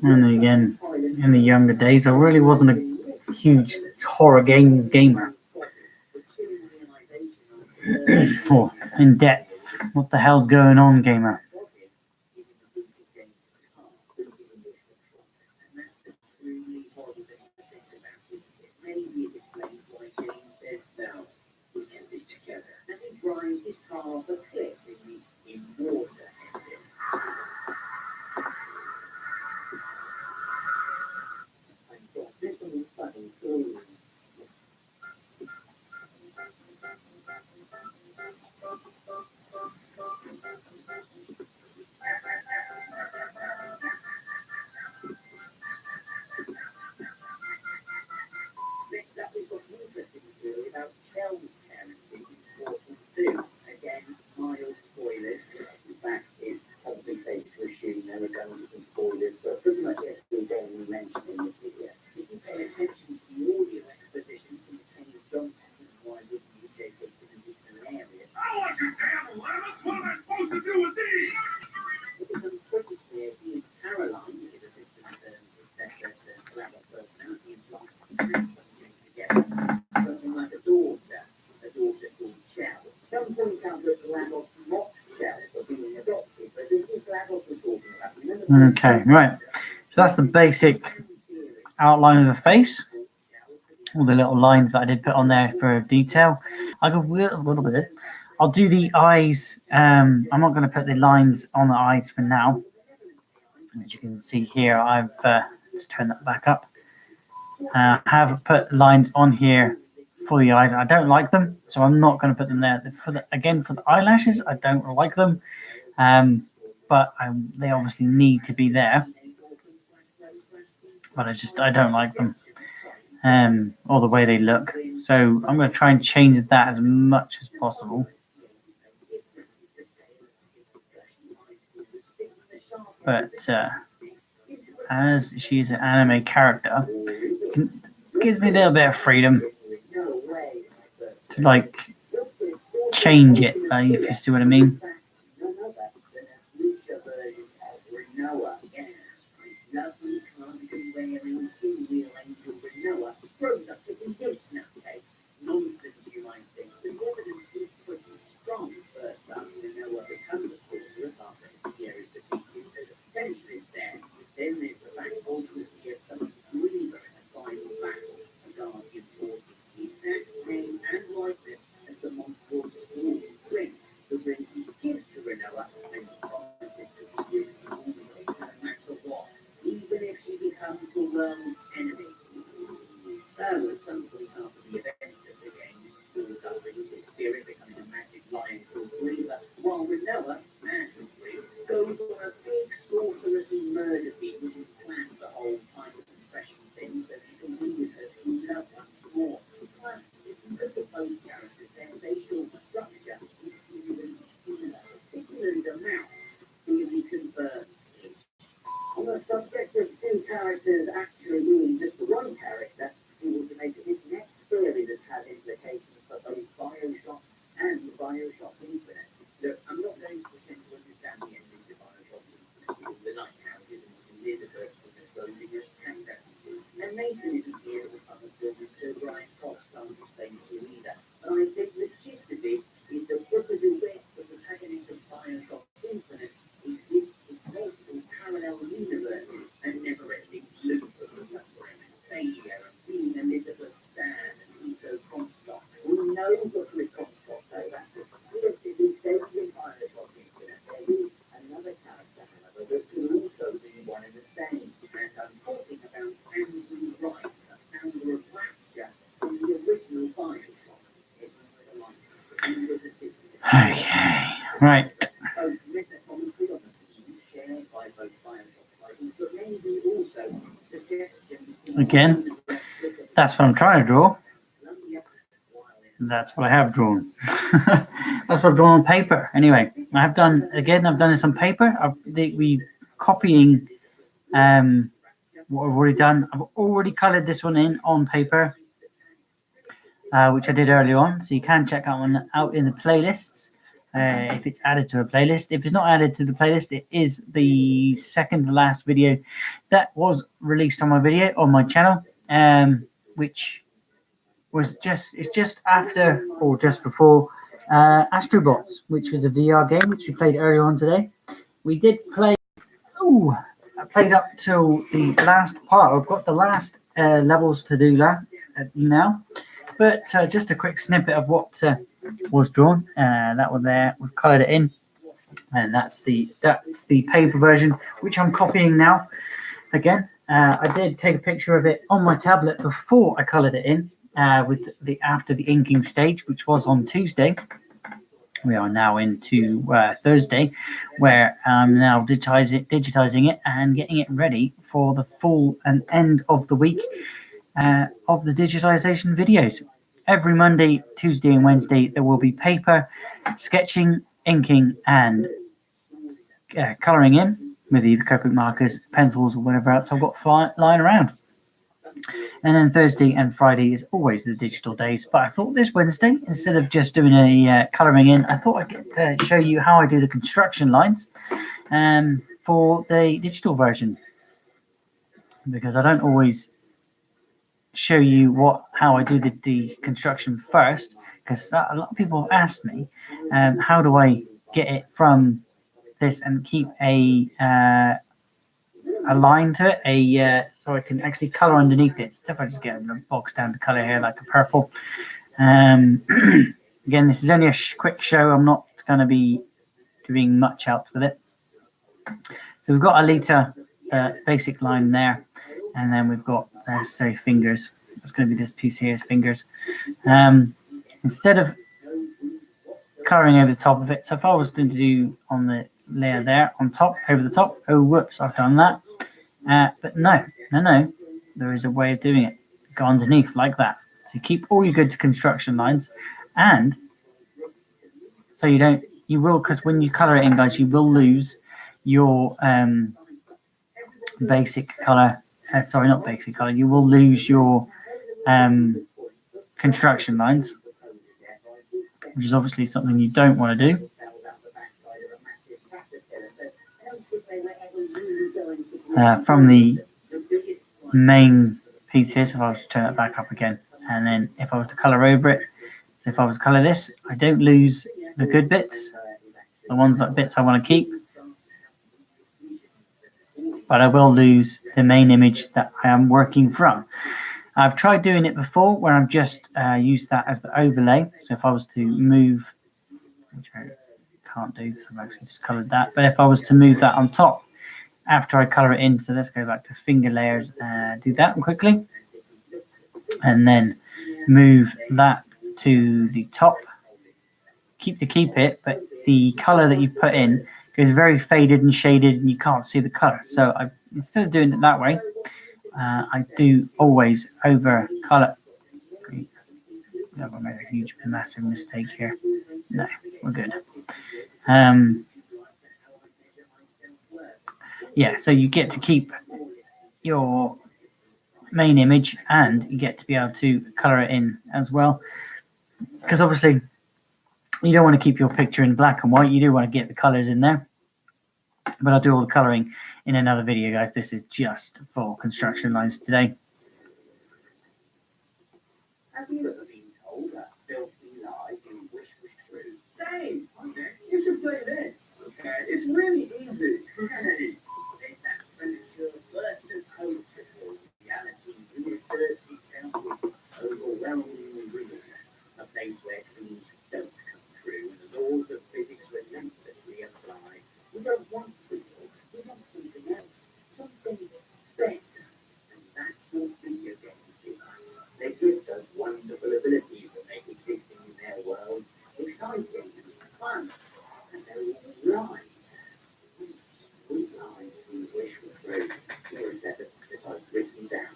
And again, in the younger days, I really wasn't a huge horror gamer. Or in depth, what the hell's going on, gamer? Drives his car off a cliff in water. I've got this little funny story. Next up, we've got an interesting story about Chel's parenting in Portal 2. Again, mild spoilers. In fact, it's probably safe to assume there are going to be some spoilers, but pretty much everything we mentioned in this video. If you pay attention to the audio exposition containing Johnson and why would you J.K. Simmons is hilarious. I want you camera. What am I supposed to do with these? It becomes pretty clear he is Caroline, his assistant successor to Glamour personality and plot, has something together. Something like a daughter called Chel. Some point out that Glamour mocked Chel for being adopted, but this is Glamour we're talking about. Remember Okay, right. So that's the basic outline of the face. All the little lines that I did put on there for detail. I go a little bit. I'll do the eyes. I'm not going to put the lines on the eyes for now. As you can see here, I've just turned that back up. I have put lines on here for the eyes. I don't like them, so I'm not going to put them there. For the eyelashes, I don't like them, but they obviously need to be there. But I don't like them, or the way they look. So I'm going to try and change that as much as possible. But as she is an anime character, it gives me a little bit of freedom to like change it, if you see what I mean. Nonsense, you might think. The evidence is pretty strong. First up, Noah becomes a sorceress after his year is defeated, so the potential is there. Then there's the fact ultimacy of some believer in a final battle, a guardian force with the exact name and likeness as the monster Storm's ring. The ring he gives to Renoa and he promises to be used always, no matter what, even if she becomes the world's enemy. So, at some point after the events of the game, Storm governs his spirit, becoming a magic lion called Reaver, while Renoa, magically, goes on a big sorcerousy murder beat, which is planned the whole time of impression thing, so she can win with her true love once more. Plus, if you look at both characters, their facial structure is really similar, particularly the mouth, really confirms it. On the subject of two characters actually being just the one character, see what to make of this next theory that has implications for both Bioshock and Bioshock Infinite. Look, I'm not going to pretend to understand the ending to Bioshock Infinite because the lighthouses and Elizabeth were disclosing as transactions. And Nathan isn't here with other films, so Brian Cox can't explain it to you either. But I think the gist of it is that because the wit the protagonist of Bioshock Infinite exists in multiple parallel universes and never-ending loop of suffering and failure and being Elizabeth Stan and Nico Comstock. We know Buckley Comstock, though, that's a explicitly stated in Bioshock Infinite. There is another character, however, that can also be one and the same. And I'm talking about Ansley Wright, the founder of Rapture from the original Bioshock. Okay, right. Both meta commentary on the themes shared by both Bioshock titles, but maybe also suggestions. Again, that's what I'm trying to draw. That's what I have drawn. That's what I've drawn on paper. Anyway, I've done this on paper. We copying what I've already done. I've already colored this one in on paper, which I did earlier on. So you can check that one out in the playlists. if it's added to a playlist. If it's not added to the playlist, it is the second to last video that was released on my channel, which was just after or just before Astrobots, which was a VR game which we played earlier on today. We did play. I played up till the last part. I've got the last levels to do now, but just a quick snippet of what was drawn. That one there, we've coloured it in, and that's the paper version, which I'm copying now. Again, I did take a picture of it on my tablet before I coloured it in with after the inking stage, which was on Tuesday. We are now into Thursday, where I'm now digitizing it and getting it ready for the full and end of the week of the digitization videos. Every Monday, Tuesday, and Wednesday, there will be paper, sketching, inking, and colouring in with either Copic markers, pencils, or whatever else I've got lying around. And then Thursday and Friday is always the digital days. But I thought this Wednesday, instead of just doing a colouring in, I thought I'd show you how I do the construction lines for the digital version. Because I don't always show you how I do the construction first. Because a lot of people have asked me, how do I get it from this and keep a line to it, so I can actually color underneath it. So if I just get a box down to color here like a purple. Again, this is only a quick show. I'm not going to be doing much else with it. So we've got a liter basic line there, and then we've got let's say fingers. It's going to be this piece here is fingers. Instead of coloring over the top of it, so if I was going to do on the layer there on top, over the top, oh whoops, I've done that. But no, there is a way of doing it. Go underneath like that. So keep all your good construction lines, and so you will, because when you color it in, guys, you will lose your basic color. Sorry, not basic color. You will lose your construction lines, which is obviously something you don't want to do. From the main piece here, so if I was to turn it back up again, and then if I was to color over it, so if I was to color this, I don't lose the good bits, the ones that bits I want to keep, but I will lose the main image that I am working from. I've tried doing it before where I've just used that as the overlay. So if I was to move, which I can't do because I've actually just colored that, but if I was to move that on top after I color it in, so let's go back to finger layers, do that one quickly, and then move that to the top. Keep it, but the color that you put in goes very faded and shaded, and you can't see the color. So instead of doing it that way, I do always over color. I've made a huge, massive mistake here. No, we're good. Yeah, so you get to keep your main image, and you get to be able to color it in as well, because obviously you don't want to keep your picture in black and white. You do want to get the colors in there, but I'll do all the coloring in another video, guys. This is just for construction lines today. Have you ever been told that filthy lie you wish was true? Dave, you should play this. Okay, it's really easy. Hey, there's that premature burst of hope before reality reasserts itself with overwhelming rigorous, a place where dreams don't come true and the laws of physics relentlessly apply. We don't want real, we want something else, something better, and that's what video games give us. They give those wonderful abilities that make existing in their worlds exciting and fun, and they're all lies. Sweet lies we wish were true. Here are 7 that I've written down.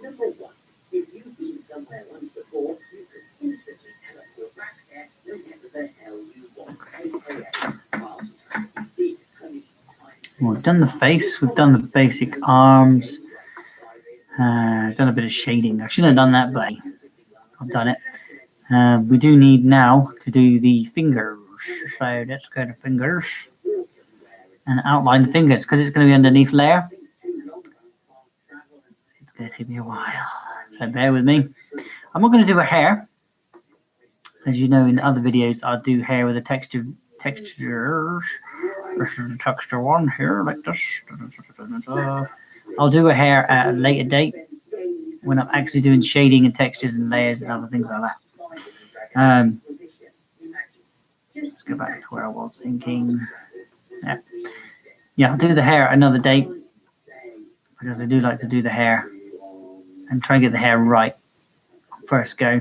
Number 1, if you've been somewhere once before, you can instantly teleport back there whenever the hell you want, aka miles away. This honey time. We've done the face, we've done the basic arms, done a bit of shading. I shouldn't have done that, but I've done it. We do need now to do the fingers. So let's go to fingers and outline the fingers because it's going to be underneath layer. It's going to take me a while, so bear with me. I'm not going to do a hair. As you know, in other videos, I do hair with a textures. This is the texture one here, like this. I'll do a hair at a later date when I'm actually doing shading and textures and layers and other things like that. Let's go back to where I was inking. Yeah, I'll do the hair another day because I do like to do the hair and try and get the hair right first go.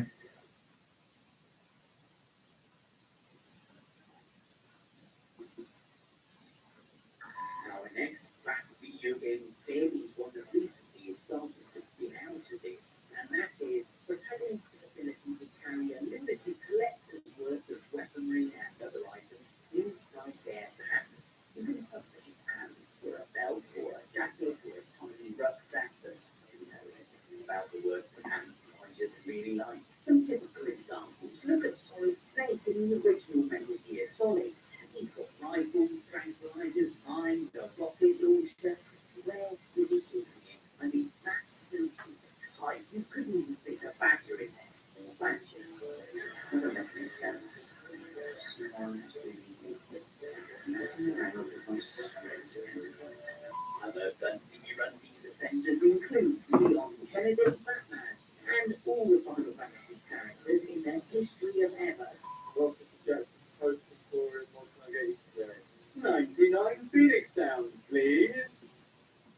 Some typical examples. Look at Solid Snake in the original Metal Gear Solid. He's got rifles, tranquilizers, mines, a rocket launcher. Where is he keeping it? I mean, that suit is tight. You couldn't even fit a badger in there. Or badger. Doesn't make any sense. Other Gunty-Runties offenders include Leon Kennedy, Batman, and all the Final Fantasy characters in their history of ever. Welcome to Jackson's post-Victorian modernization today. 99 Phoenix Downs, please.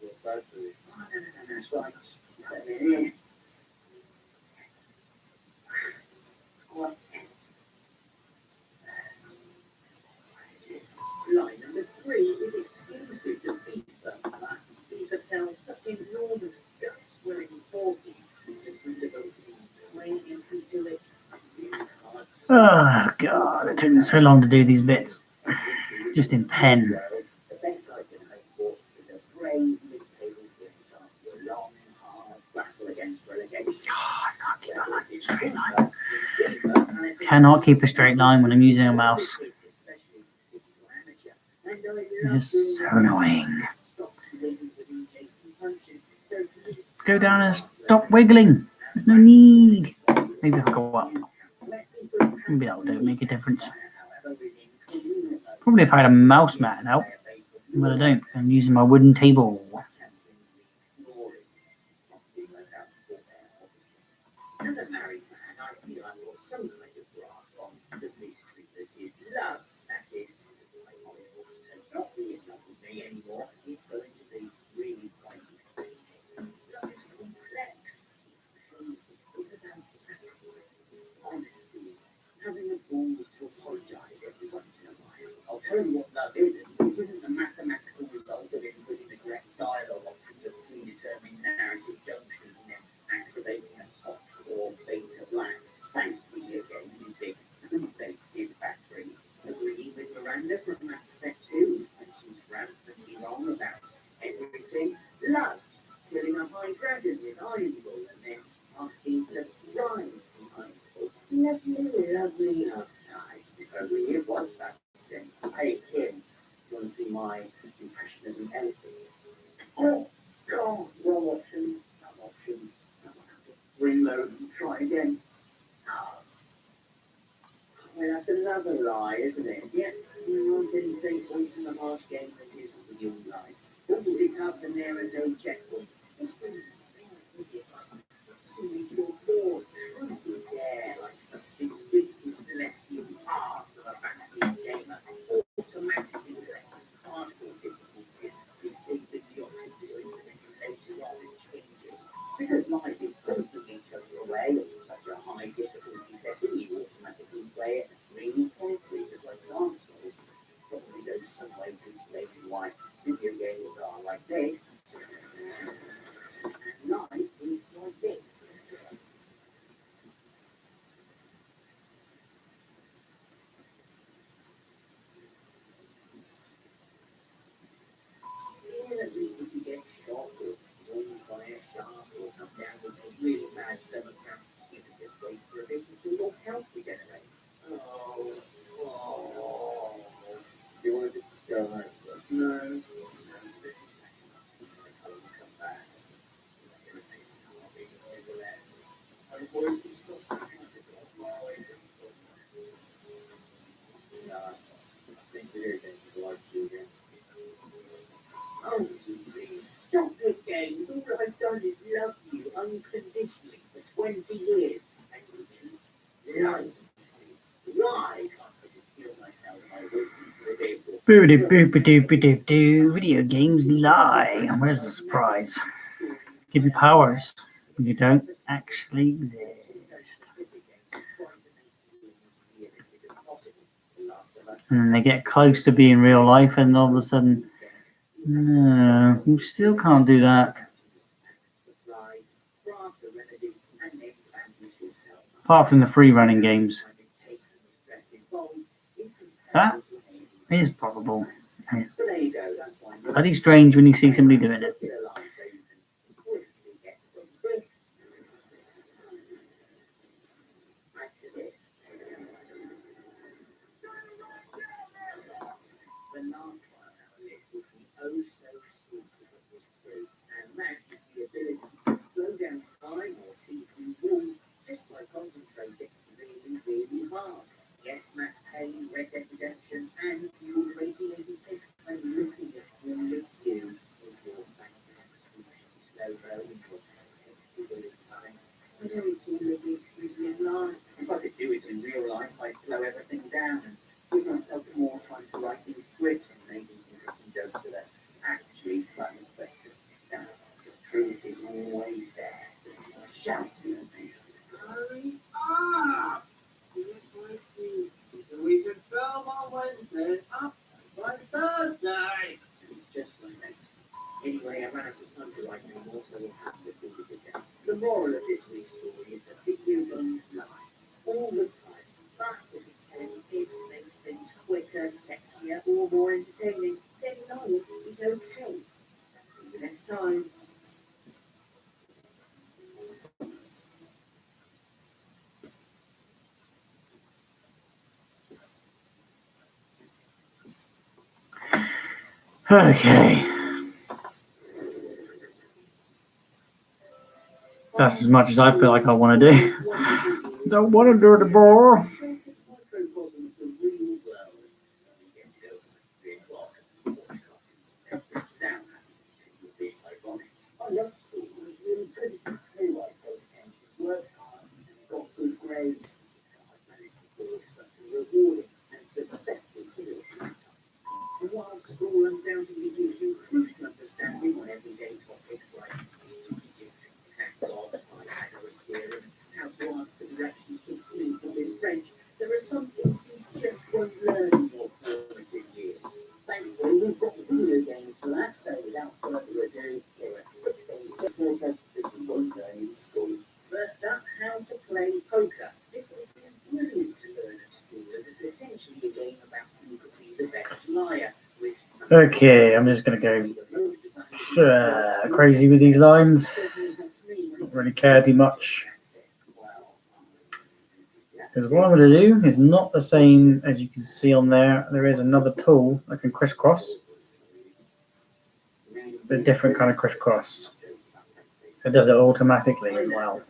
Your battery. Oh, no, that's right. Put it in. What? Line number 3 is exclusive to FIFA. FIFA tells such enormous gut-swelling forties as we devoted playing until it Oh god, it took me so long to do these bits. Just in pen. the best I can hope for is a brave mid-table finish after a long, hard battle against relegation. God, I can't keep a straight line. Cannot keep a straight line when I'm using a mouse. It's just so annoying. Go down and stop wiggling. There's no need. Maybe I'll go up. Maybe that'll do, make a difference. Probably if I had a mouse mat out, but I don't. I'm using my wooden table. As a married man, I feel I've got some kind of grasp on the mystery that is love. That is, my Holly wants to not be in love with me anymore. It's going to be really quite expensive. Love is complex. It's painful. It's about sacrifice, honesty, having the balls to apologize every once in a while. I'll tell you what love isn't. It isn't the mathematical result of inputting the correct dialogue options of predetermined narrative junctions and then activating a soft core beta black. Thanks for your game music. Baked-in batteries. Agreeing with Miranda from Mass Effect 2, and she's rampantly wrong about everything. Love. Killing a high dragon with Ironbull and then asking to rise from Ironbull. Lovely, lovely upside. If only it was that simple. Hey, Kim, you want to see my impression of the elephant? Oh, God, wrong option. No option. Reload and try again. Oh. Well, that's another lie, isn't it? Yeah, you want any safe points in the harsh game that isn't the young life. Doubles it up and there are no checkpoints. As soon as you're bored, truth is there like something big from celestial pass of a fantasy gamer. Automatically selects hardcore difficulty to see that the option to implement later on and changes. Because life is pulling each other away at such a high difficulty setting, you automatically play it really quickly, just like Dark Souls. Probably goes some way to explaining why video games are like this. And life is like this. Still, at least if you get shot or wounded by a shark or come down with a really bad stomach cramp, you can just wait for a bit until your health regenerates. Oh. Oh, please stop it, game. All I've done is love you unconditionally for 20 years. And you lie. Lie. I can feel myself. I waiting for the day to Boopity boopity boopity doo. Video games lie. Where's the surprise? Give you powers. You don't actually exist. And then they get close to being real life, and all of a sudden, no, you still can't do that. Apart from the free running games. That is probable. Bloody strange when you see somebody doing it. The last one on our list was the oh so stupid that was true, and that is the ability to slow down time or see through walls just by concentrating really, really hard. Yes, Max Payne, Red Dead Redemption, and Fuel 1886. I'm looking at all of you with your fantastic slow-mo and your sexy bullet time. I know it's all a big sizzling line. If I could do it in real life, I'd slow everything down and give myself more time to write these scripts and maybe interesting jokes that are actually funny, but the truth is always there. Shout to me. Hurry up! We can film on Wednesday, up by Thursday. It's just like that. Anyway, I ran out of time to write anymore, so we'll have to do it again. The moral of this week's story is that video games lie all the time. But if it makes things quicker, sexier, or more entertaining, then lying is okay. See you next time. Okay. That's as much as I feel like I want to do. Don't want to do the ball. While school undoubtedly gives you crucial understanding on everyday topics like how to ask for directions to people in French, there are some things you just won't learn in your formative years. Thankfully, we've got video games for that, so without further ado, here are 6 things to focus that you won't learn in school. First up, how to play poker. This would be brilliant to learn at school, as it's essentially a game about who could be the best liar. Okay, I'm just going to go crazy with these lines. Not really care too much. Because what I'm going to do is not the same as you can see on there. There is another tool that can crisscross. But a different kind of crisscross. It does it automatically as well.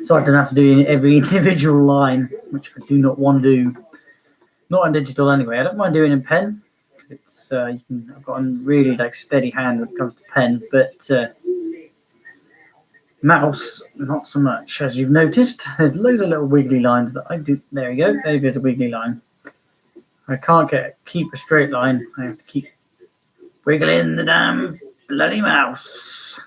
So I don't have to do every individual line, which I do not want to do. Not in digital anyway. I don't mind doing in pen. It's I've got a really steady hand when it comes to pen, but mouse not so much. As you've noticed, there's loads of little wiggly lines that I do. There we go. There goes a wiggly line. I can't keep a straight line. I have to keep wiggling the damn bloody mouse.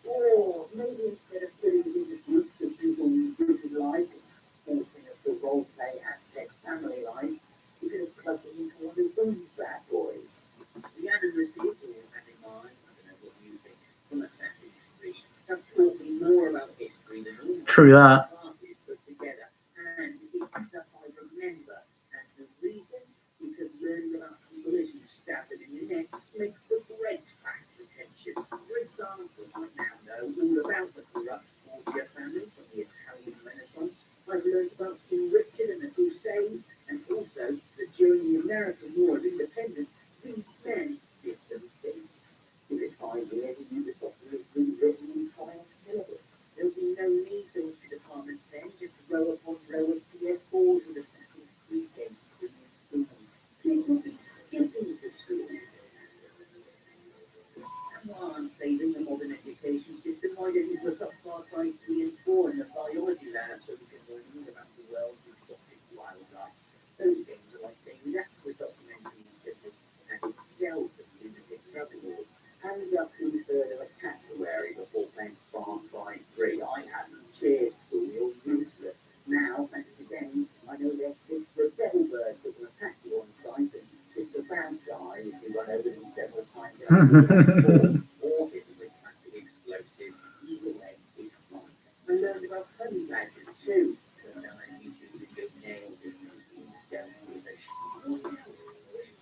Or maybe instead of putting it into groups of people you would like, forcing us to role play Aztec family life, you could have plugged it into one of those bad boys. The animuses, or have in mind, I don't know what you think, from Assassin's Creed, have taught me more about history than all True that. classes put together, and it's stuff I remember. And the reason, because learning about people as you stab them in your neck makes for great fact retention. For example, right now, saving the modern education system. Why don't you look up Far Cry 3 and 4 in the biology lab so we can learn all about the world's exotic wildlife? Those games are like daily with documentaries that have added stealth and limited travel boards. Hands up who's heard of a cassowary before playing Far Cry 3. I hadn't. Cheers, school, you're useless. Now, thanks to games, I know they're sick for a devil bird that will attack you on sight and just about die if you run over them several times. Or hit them with plastic explosives. Either way, it's fun. I learned about honey badgers too. Turned out I used to good nails in them. Down with a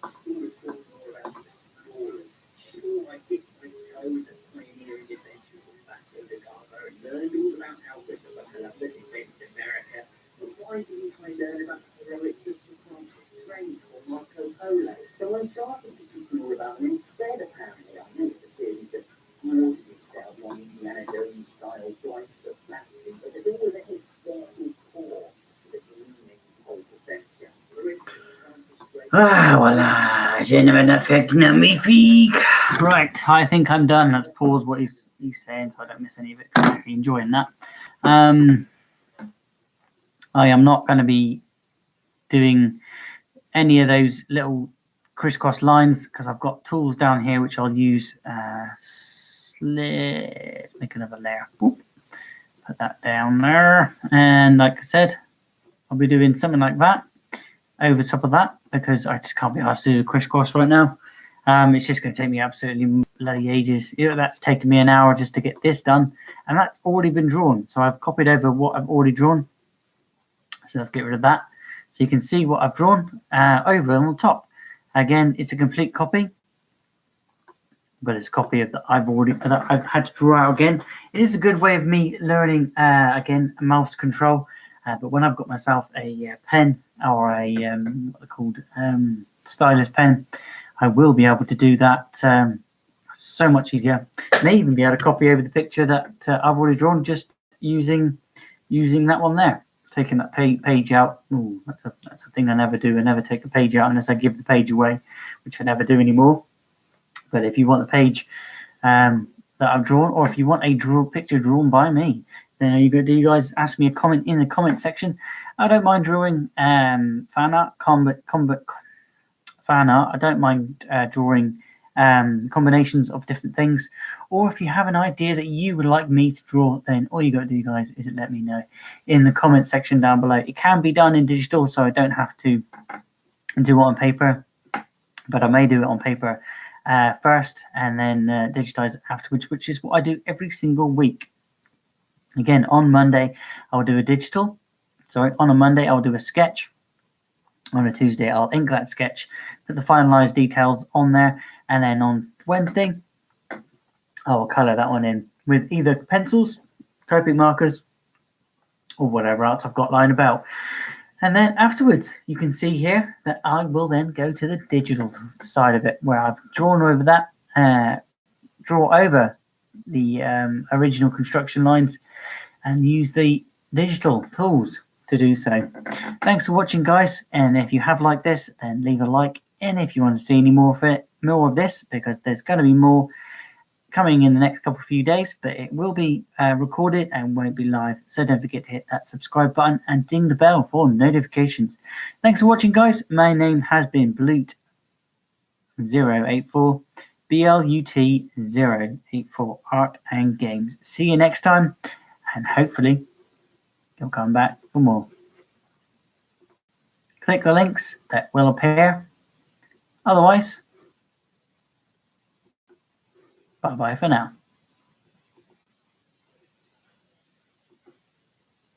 school reports all about explorers. Sure, I dipped my toes at pioneering adventures with Vasco da Gama and learned all about how Christopher Columbus invented America. But why didn't I learn about the heroics of Sir Francis Drake or Marco Polo? So I started to teach more about them instead. Apparently, I noticed a series that gorgeous itself on Indiana Jones style flights of fantasy, but there's always a hysterical core to the gleaming old adventure. Ah, voilà, je ne m'affecte magnifique. Right, I think I'm done. Let's pause what he's saying so I don't miss any of it. I'm actually enjoying that. I am not going to be doing any of those little crisscross lines because I've got tools down here which I'll use. Make another layer. Oop. Put that down there. And like I said, I'll be doing something like that over top of that because I just can't be asked to do the crisscross right now. It's just going to take me absolutely bloody ages. That's taken me an hour just to get this done. And that's already been drawn. So I've copied over what I've already drawn. So let's get rid of that. So you can see what I've drawn over on the top. Again, it's a complete copy, but it's a copy of that I've had to draw out again. It is a good way of me learning again mouse control. But when I've got myself a pen or a what they're called stylus pen, I will be able to do that so much easier. May even be able to copy over the picture that I've already drawn just using that one there. Taking that page out. Ooh, that's a thing I never do. I never take a page out unless I give the page away, which I never do anymore. But if you want the page that I've drawn, or if you want a picture drawn by me, then you guys ask me a comment in the comment section. I don't mind drawing fan art, fan art. I don't mind drawing combinations of different things. Or if you have an idea that you would like me to draw, then all you got to do, guys, is let me know in the comment section down below. It can be done in digital, so I don't have to do it on paper, but I may do it on paper first and then digitize it afterwards, which is what I do every single week. Again, on Monday, I'll do a digital. Sorry, on a Monday, I'll do a sketch. On a Tuesday, I'll ink that sketch, put the finalized details on there, and then on Wednesday, I will color that one in with either pencils, Copic markers, or whatever else I've got lying about. And then afterwards, you can see here that I will then go to the digital side of it, where I've drawn over that, draw over the original construction lines, and use the digital tools to do so. Thanks for watching, guys. And if you have liked this, then leave a like. And if you want to see any more of this, because there's going to be more coming in the next few days, but it will be recorded and won't be live. So don't forget to hit that subscribe button and ding the bell for notifications. Thanks for watching, guys. My name has been Blut084, BLUT084 Art and Games. See you next time, and hopefully you'll come back for more. Click the links that will appear. Otherwise, bye-bye for now.